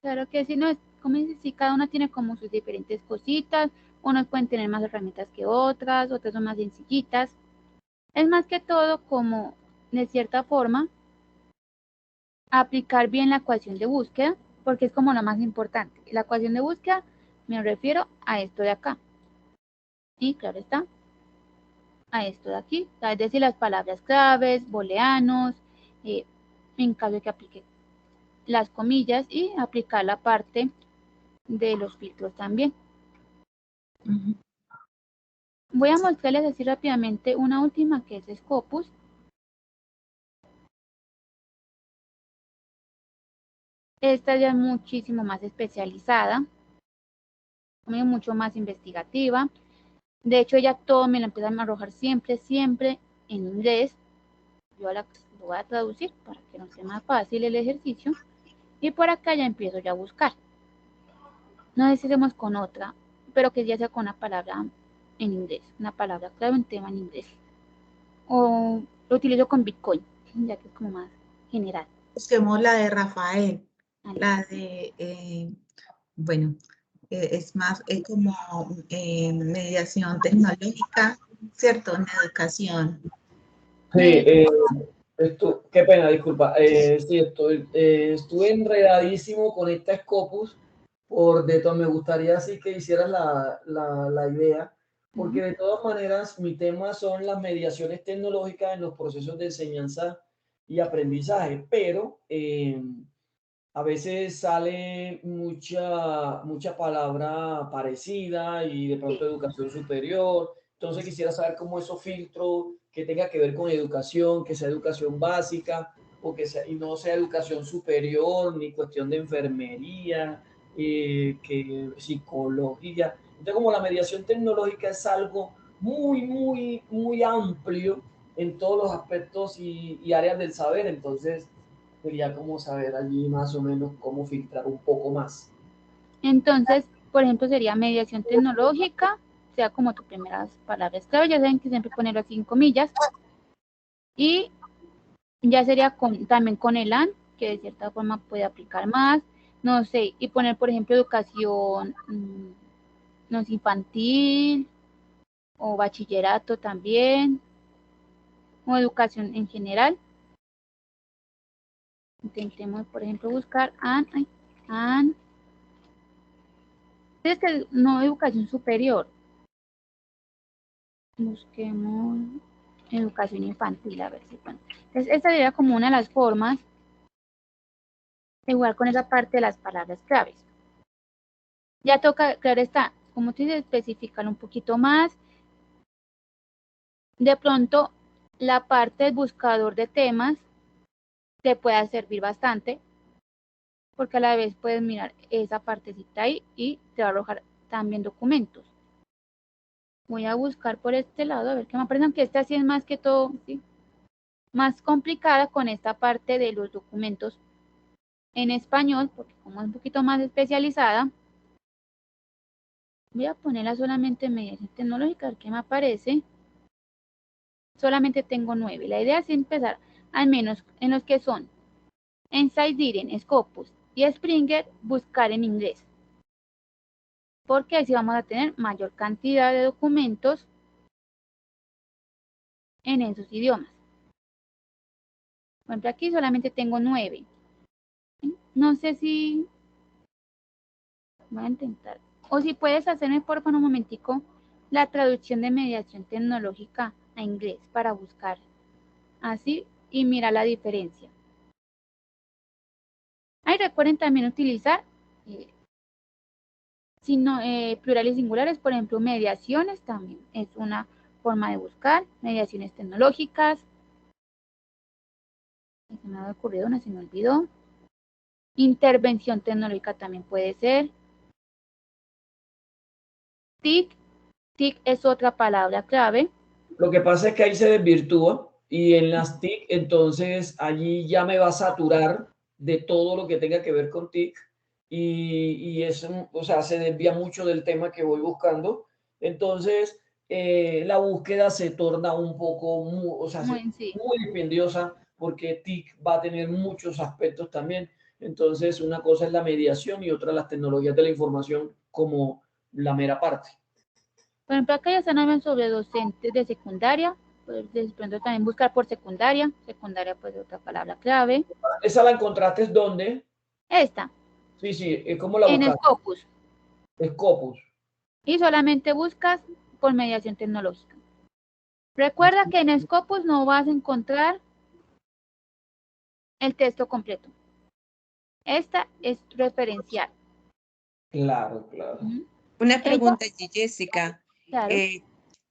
claro que sí, no es, como dices, sí, cada una tiene como sus diferentes cositas, unos pueden tener más herramientas que otras son más sencillitas. Es más que todo como, de cierta forma, aplicar bien la ecuación de búsqueda, porque es como lo más importante. La ecuación de búsqueda me refiero a esto de acá. Y claro está, a esto de aquí, es decir, las palabras claves, booleanos, en caso de que aplique las comillas y aplicar la parte de los filtros también. Voy a mostrarles así rápidamente una última que es Scopus. Esta ya es muchísimo más especializada, mucho más investigativa. De hecho, ella todo me lo empiezan a arrojar siempre en inglés. Yo lo voy a traducir para que no sea más fácil el ejercicio. Y por acá ya empiezo ya a buscar. No decidimos con otra, pero que ya sea con una palabra en inglés, una palabra clave, un tema en inglés. O lo utilizo con Bitcoin, ya que es como más general. Busquemos la de Rafael, la de, bueno, es más como mediación tecnológica, ¿cierto? En educación. Sí, qué pena, disculpa. Sí, estuve enredadísimo con esta Scopus, me gustaría así que hicieras la idea, porque de todas maneras mi tema son las mediaciones tecnológicas en los procesos de enseñanza y aprendizaje, pero a veces sale mucha palabra parecida y de pronto educación superior. Entonces quisiera saber cómo esos filtros que tenga que ver con educación, que sea educación básica y no sea educación superior, ni cuestión de enfermería, que psicología. Entonces como la mediación tecnológica es algo muy amplio en todos los aspectos y áreas del saber, entonces quería como saber allí más o menos cómo filtrar un poco más. Entonces, por ejemplo, sería mediación tecnológica, sea como tus primeras palabras clave, ya saben que siempre ponerlo así en comillas. Y ya sería también con el AN, que de cierta forma puede aplicar más, no sé, y poner, por ejemplo, educación no sé, infantil o bachillerato también, o educación en general. Intentemos, por ejemplo, buscar AN. Es que no educación superior. Busquemos educación infantil, a ver si pueden. Entonces, esta sería como una de las formas, igual con esa parte de las palabras claves. Ya toca, claro está, como te dice, especificar un poquito más. De pronto, la parte del buscador de temas te puede servir bastante, porque a la vez puedes mirar esa partecita ahí y te va a arrojar también documentos. Voy a buscar por este lado, a ver qué me aparece, aunque esta sí es más que todo, ¿sí? Más complicada con esta parte de los documentos en español, porque como es un poquito más especializada, voy a ponerla solamente en mediación tecnológica, a ver qué me aparece. Solamente tengo 9. La idea es empezar al menos en los que son Enside-Diren, Scopus y Springer, buscar en inglés, porque así vamos a tener mayor cantidad de documentos en esos idiomas. Por ejemplo, aquí solamente tengo 9. No sé si voy a intentar, o si puedes hacerme por favor un momentico la traducción de mediación tecnológica a inglés para buscar así y mira la diferencia. Ahí recuerden también utilizar plurales singulares, por ejemplo, mediaciones también es una forma de buscar, mediaciones tecnológicas. Se me ha ocurrido una, se me olvidó. Intervención tecnológica también puede ser. TIC, TIC es otra palabra clave. Lo que pasa es que ahí se desvirtúa y en las TIC, entonces allí ya me va a saturar de todo lo que tenga que ver con TIC y eso, o sea, se desvía mucho del tema que voy buscando. Entonces, la búsqueda se torna un poco, muy dispendiosa porque TIC va a tener muchos aspectos también. Entonces, una cosa es la mediación y otra las tecnologías de la información como la mera parte. Por ejemplo, acá ya están hablando sobre docentes de secundaria. Pues de pronto también buscar por secundaria. Secundaria, pues otra palabra clave. ¿Esa la encontraste dónde? Esta. Sí, ¿cómo la En buscaste? Scopus. Scopus. Y solamente buscas por mediación tecnológica. Recuerda que en Scopus no vas a encontrar el texto completo. Esta es referencial. Claro. Una pregunta allí, Jessica. Claro.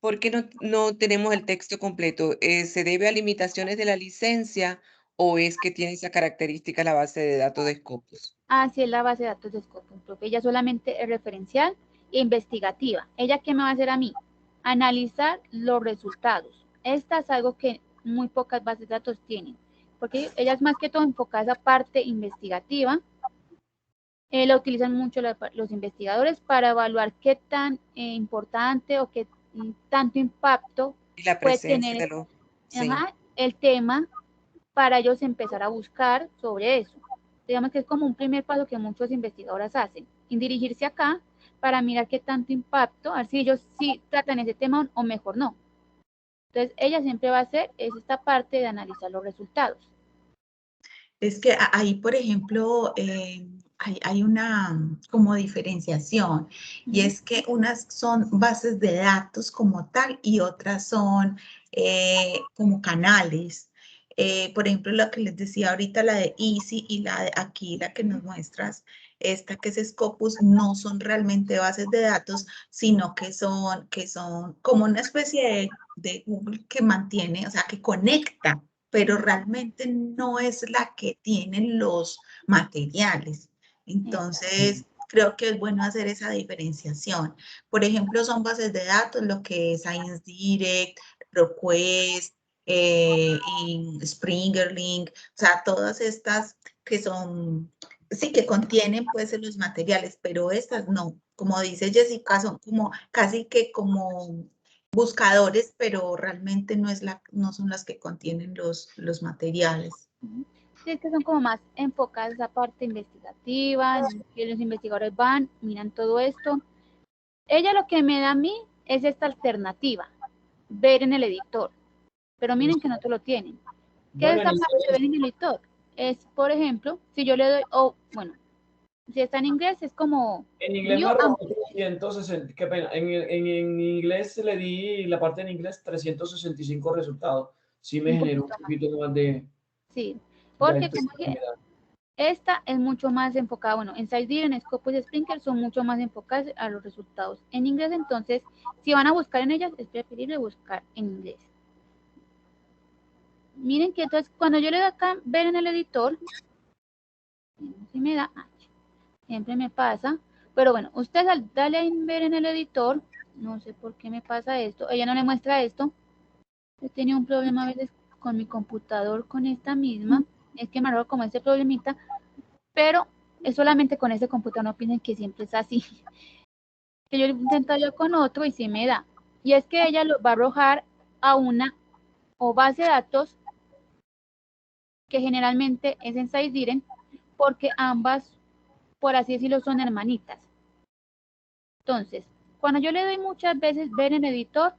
¿Por qué no tenemos el texto completo? ¿Se debe a limitaciones de la licencia ¿O es que tiene esa característica la base de datos de Scopus? Así es la base de datos de Scopus, profe. Ella solamente es referencial e investigativa. ¿Ella qué me va a hacer a mí? Analizar los resultados. Esta es algo que muy pocas bases de datos tienen, porque ella es más que todo enfocada a esa parte investigativa. La utilizan mucho los investigadores para evaluar qué tan importante o qué tanto impacto Y la puede presencia tener de los... Sí. el tema para ellos empezar a buscar sobre eso. Digamos que es como un primer paso que muchos investigadores hacen, en dirigirse acá para mirar qué tanto impacto, a ver si ellos sí tratan ese tema o mejor no. Entonces, ella siempre va a hacer esta parte de analizar los resultados. Es que ahí, por ejemplo, hay una como diferenciación, y es que unas son bases de datos como tal y otras son como canales. Por ejemplo, la que les decía ahorita, la de Easy y la de aquí, la que nos muestras, esta que es Scopus, no son realmente bases de datos, sino que son como una especie de Google que mantiene, o sea, que conecta, pero realmente no es la que tiene los materiales. Entonces, creo que es bueno hacer esa diferenciación. Por ejemplo, son bases de datos, lo que es Science Direct, ProQuest, y Springerlink, o sea, todas estas que son, sí, que contienen pues los materiales, pero estas no. Como dice Jessica, son como casi que como buscadores, pero realmente no son las que contienen los materiales. Sí, es que son como más enfocadas a esa parte investigativa, que los investigadores van, miran todo esto. Ella lo que me da a mí es esta alternativa, ver en el editor. Pero miren que no te lo tienen. ¿Qué es Bueno, esta parte de ver en el editor? Es, por ejemplo, si yo le doy, bueno, si está en inglés es como en inglés me View and arrojó 360, qué pena. En inglés le di la parte en inglés 365 resultados. Sí me un generó un poquito más. poquito más de Sí, porque como que accesibilidad. esta es mucho más enfocada, bueno, en SciDir, en Scopus y Sprinklr son mucho más enfocadas a los resultados en inglés, entonces, si van a buscar en ellas, es preferible buscar en inglés. Miren que entonces, cuando yo le doy acá, ver en el editor, si me da, siempre me pasa, pero bueno, usted al darle a ver en el editor, no sé por qué me pasa esto, ella no le muestra esto, he tenido un problema a veces con mi computador, con esta misma, es que me arroja como este problemita, pero es solamente con ese computador, no piensen que siempre es así, que yo intento yo con otro y sí me da, y es que ella lo va a arrojar a una o base de datos que generalmente es en SciDiren, porque ambas, por así decirlo, son hermanitas. Entonces, cuando yo le doy muchas veces ver en editor,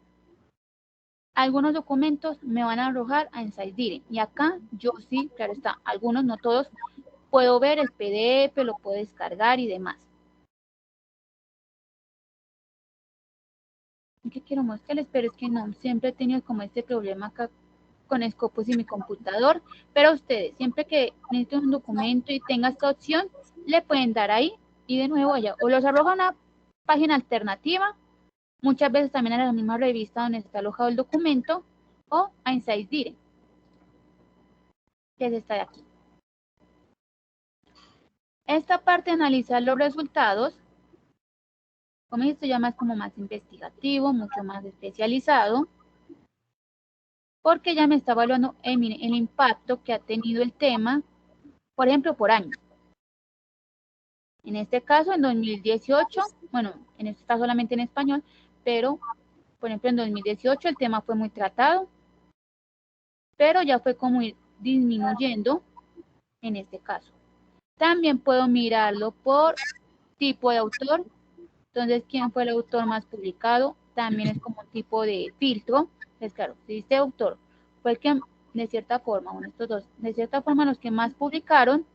algunos documentos me van a arrojar a SciDiren. Y acá yo sí, claro está, algunos, no todos, puedo ver el PDF, lo puedo descargar y demás. ¿Qué quiero mostrarles? Pero es que no, siempre he tenido como este problema acá con Scopus y mi computador. Pero ustedes, siempre que necesiten un documento y tenga esta opción, le pueden dar ahí y de nuevo allá. O los arroja a una página alternativa, muchas veces también a la misma revista donde está alojado el documento, o a SciDiren, que es esta de aquí. Esta parte de analizar los resultados, como esto ya más como más investigativo, mucho más especializado, porque ya me está evaluando el impacto que ha tenido el tema, por ejemplo, por año. En este caso, en 2018, bueno, en este está solamente en español, pero, por ejemplo, en 2018 el tema fue muy tratado, pero ya fue como ir disminuyendo en este caso. También puedo mirarlo por tipo de autor. Entonces, ¿quién fue el autor más publicado? También es como un tipo de filtro. Entonces, claro, si este autor fue el que, de cierta forma, bueno, estos dos, de cierta forma, los que más publicaron,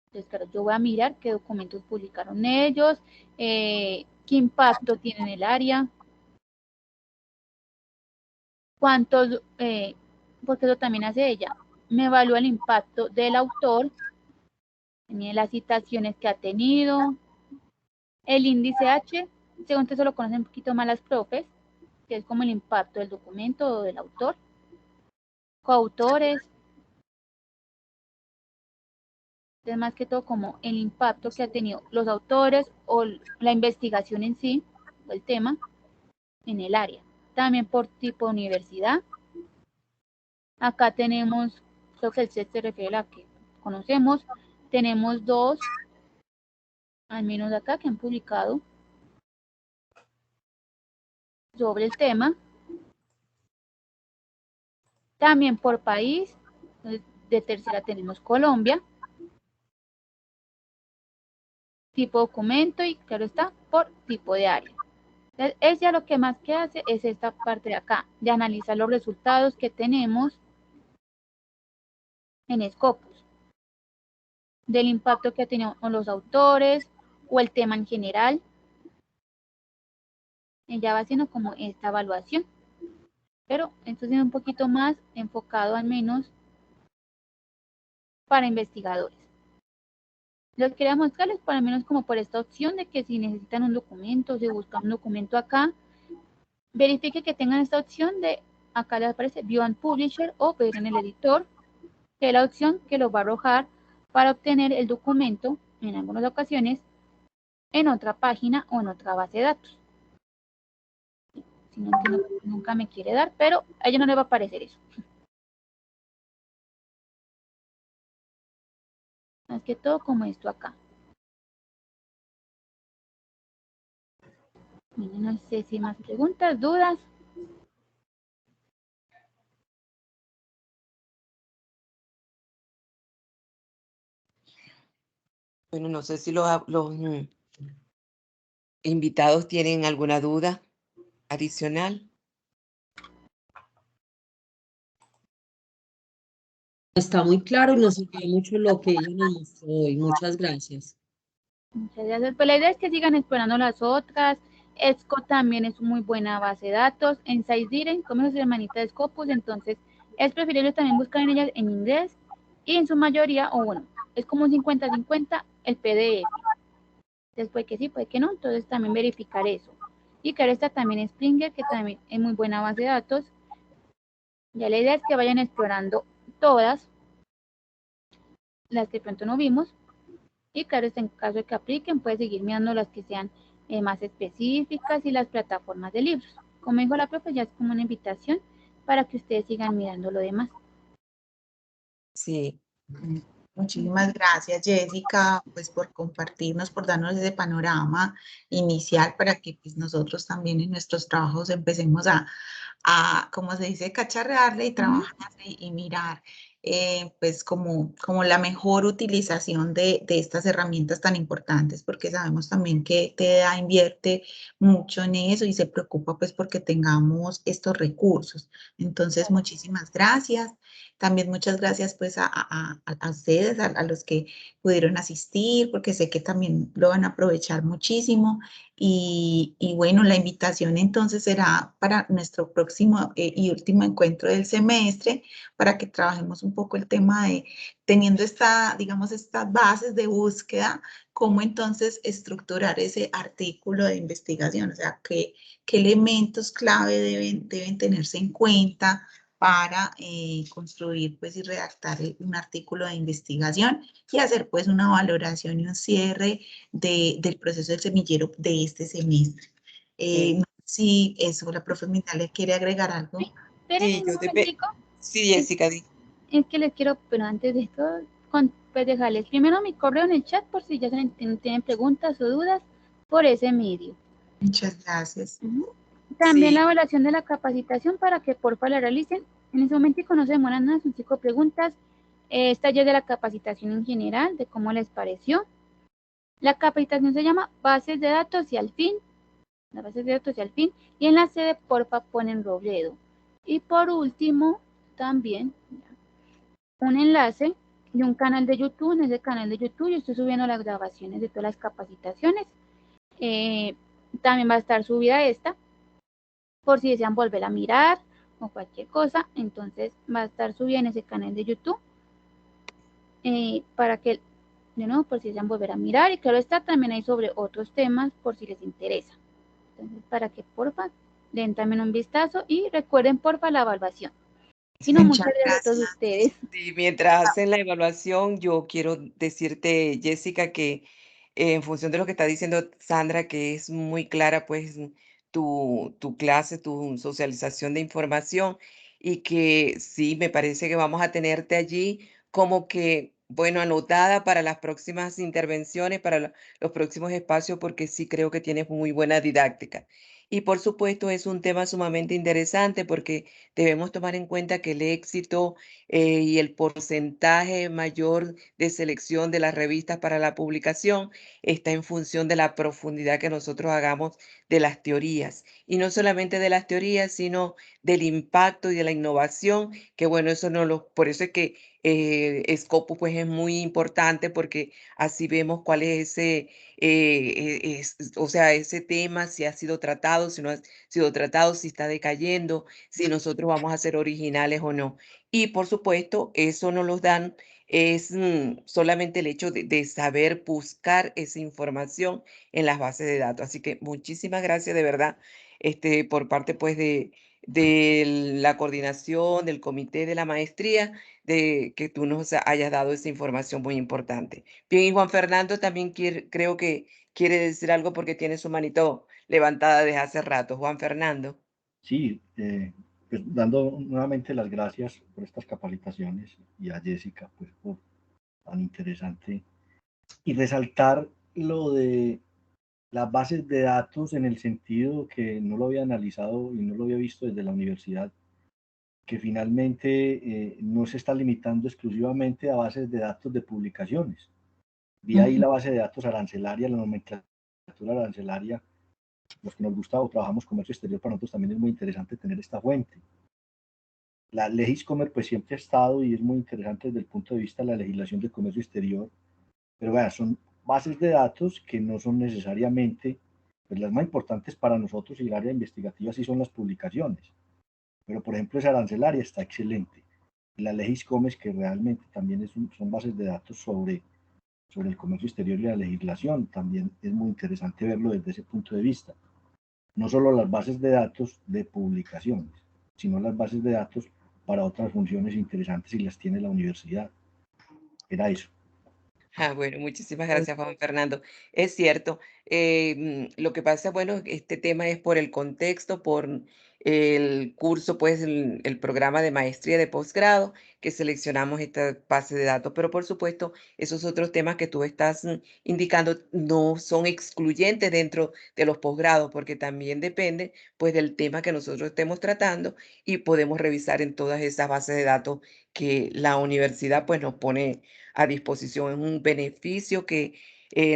entonces, claro, yo voy a mirar qué documentos publicaron ellos, qué impacto tiene en el área, cuántos, porque eso también hace ella, me evalúa el impacto del autor, las citaciones que ha tenido, el índice H, según eso lo conocen un poquito más las profes, que es como el impacto del documento o del autor, coautores, Es más que todo como el impacto que ha tenido los autores o la investigación en sí, o el tema, en el área. También por tipo de universidad. Acá tenemos, creo que el set se refiere a la que conocemos. Tenemos dos, al menos acá, que han publicado sobre el tema. También por país, de tercera tenemos Colombia, tipo documento y claro está, por tipo de área. Entonces, ella lo que más que hace es esta parte de acá, de analizar los resultados que tenemos en Scopus, del impacto que ha tenido con los autores o el tema en general. Ella va haciendo como esta evaluación, pero esto es un poquito más enfocado al menos para investigadores. Les quería mostrarles por lo menos como por esta opción de que si necesitan un documento, si buscan un documento acá, verifique que tengan esta opción de, acá les aparece View and Publisher o ver en el editor, que es la opción que los va a arrojar para obtener el documento, en algunas ocasiones, en otra página o en otra base de datos. Si no entiendo, nunca me quiere dar, pero a ella no le va a aparecer eso. Más que todo como esto acá. Miren, no sé si más preguntas, dudas. Bueno, no sé si los invitados tienen alguna duda adicional. Está muy claro y nos sirvió mucho lo que ella nos mostró hoy. Muchas gracias. Muchas gracias. Pues la idea es que sigan explorando las otras. ESCO también es muy buena base de datos. En SciDiren, como es hermanita de Scopus, entonces es preferible también buscar en ellas en inglés y en su mayoría, o bueno, es como un 50-50 el PDF. Después que sí, puede que no, entonces también verificar eso. Y claro, está también Springer, que también es muy buena base de datos. Ya la idea es que vayan explorando todas las que pronto no vimos. Y claro, en caso de que apliquen, puede seguir mirando las que sean más específicas y las plataformas de libros. Como dijo la profe, ya es como una invitación para que ustedes sigan mirando lo demás. Sí. Muchísimas gracias, Jessica, pues por compartirnos, por darnos ese panorama inicial para que pues, nosotros también en nuestros trabajos empecemos como se dice, cacharrearle y trabajarle y mirar pues como la mejor utilización de estas herramientas tan importantes, porque sabemos también que TEDA invierte mucho en eso y se preocupa pues porque tengamos estos recursos. Entonces, muchísimas gracias. También muchas gracias pues a ustedes, a los que pudieron asistir, porque sé que también lo van a aprovechar muchísimo. Y bueno, la invitación entonces será para nuestro próximo y último encuentro del semestre, para que trabajemos un poco el tema de, teniendo digamos, estas bases de búsqueda, cómo entonces estructurar ese artículo de investigación, o sea, qué elementos clave deben tenerse en cuenta para construir pues y redactar un artículo de investigación y hacer pues una valoración y un cierre del proceso del semillero de este semestre. No sé si eso, la profe Mindalia quiere agregar algo. Sí, espérenme un momentico. Sí, Jessica. Es que les quiero, pero antes de esto, pues dejarles primero mi correo en el chat por si ya tienen preguntas o dudas por ese medio. Muchas gracias. También la evaluación de la capacitación para que porfa la realicen. En ese momento no se demoran nada, son 5 preguntas. Esta ya es de la capacitación en general, de cómo les pareció. La capacitación se llama Bases de Datos y al fin. Las bases de datos y al fin. Y en la sede, porfa, ponen Robledo. Y por último, también un enlace y un canal de YouTube. En ese canal de YouTube yo estoy subiendo las grabaciones de todas las capacitaciones. También va a estar subida esta, por si desean volver a mirar o cualquier cosa, entonces va a estar subida en ese canal de YouTube para que, de nuevo, por si desean volver a mirar, y claro está, también hay sobre otros temas por si les interesa. Entonces, para que porfa den también un vistazo y recuerden porfa la evaluación. Y no, Muchas muchas gracias a todos gracias. ustedes. Sí, mientras hacen la evaluación, yo quiero decirte, Jessica, que en función de lo que está diciendo Sandra, que es muy clara, pues, tu clase, tu socialización de información, y que sí, me parece que vamos a tenerte allí como que, bueno, anotada para las próximas intervenciones, para los próximos espacios, porque sí creo que tienes muy buena didáctica. Y por supuesto es un tema sumamente interesante porque debemos tomar en cuenta que el éxito y el porcentaje mayor de selección de las revistas para la publicación está en función de la profundidad que nosotros hagamos de las teorías. Y no solamente de las teorías, sino del impacto y de la innovación, que bueno, eso no lo, por eso es que Scopus pues es muy importante porque así vemos cuál es ese, o sea, ese tema, si ha sido tratado, si no ha sido tratado, si está decayendo, si nosotros vamos a ser originales o no. Y por supuesto, eso nos lo dan, es solamente el hecho de saber buscar esa información en las bases de datos. Así que muchísimas gracias de verdad, por parte pues de la coordinación, del comité de la maestría, de que tú nos hayas dado esa información muy importante. Bien, y Juan Fernando también creo que quiere decir algo porque tiene su manito levantada desde hace rato. Juan Fernando. Sí, pues dando nuevamente las gracias por estas capacitaciones y a Jessica pues por tan interesante y resaltar lo de las bases de datos en el sentido que no lo había analizado y no lo había visto desde la universidad, que finalmente no se está limitando exclusivamente a bases de datos de publicaciones. Vi ahí la base de datos arancelaria, la nomenclatura arancelaria. Los que nos gusta o trabajamos comercio exterior, para nosotros también es muy interesante tener esta fuente. La Legiscomer pues siempre ha estado y es muy interesante desde el punto de vista de la legislación del comercio exterior, pero bueno, son bases de datos que no son necesariamente pues, las más importantes para nosotros y el área investigativa sí son las publicaciones. Pero por ejemplo esa arancelaria está excelente. La Legiscomer que realmente también son bases de datos sobre el comercio exterior y la legislación, también es muy interesante verlo desde ese punto de vista. No solo las bases de datos de publicaciones, sino las bases de datos para otras funciones interesantes y las tiene la universidad. Era eso. Ah, bueno, muchísimas gracias, Juan Fernando. Es cierto, lo que pasa, bueno, este tema es por el contexto, por el curso, pues el programa de maestría de posgrado que seleccionamos esta base de datos, pero por supuesto, esos otros temas que tú estás indicando no son excluyentes dentro de los posgrados, porque también depende, pues, del tema que nosotros estemos tratando y podemos revisar en todas esas bases de datos que la universidad, pues, nos pone a disposición. Es un beneficio que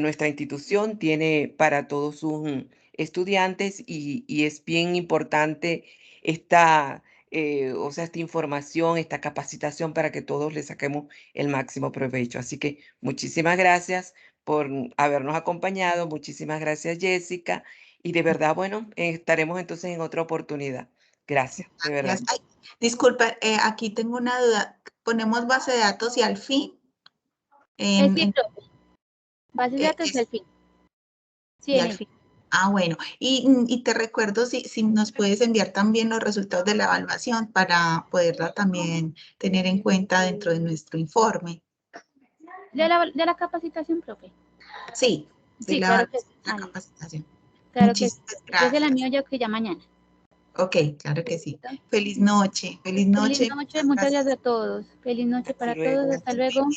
nuestra institución tiene para todos sus estudiantes y es bien importante esta, o sea, esta información, esta capacitación para que todos le saquemos el máximo provecho. Así que muchísimas gracias por habernos acompañado. Muchísimas gracias, Jessica. Y de verdad, bueno, estaremos entonces en otra oportunidad. Gracias, de verdad. Ay, disculpa, aquí tengo una duda. ¿Ponemos base de datos y al fin? Sí, profe. Base de datos y al fin. Sí, y en al el fin. Ah, bueno. Y te recuerdo si nos puedes enviar también los resultados de la evaluación para poderla también tener en cuenta dentro de nuestro informe. de la capacitación, profe. Sí, Sí, claro que sí. la capacitación. Claro que sí. Muchísimas Entonces la gracias. mía yo que ya mañana. Ok, claro que sí. ¿Listo? Feliz noche, feliz Feliz noche. noche, muchas gracias a todos. Feliz noche Hasta para todos. luego. Hasta luego.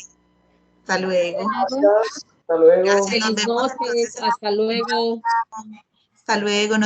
Hasta luego. Hasta luego. Gracias, hasta luego. Gracias, nos Feliz vemos noche, entonces. hasta luego. Hasta luego.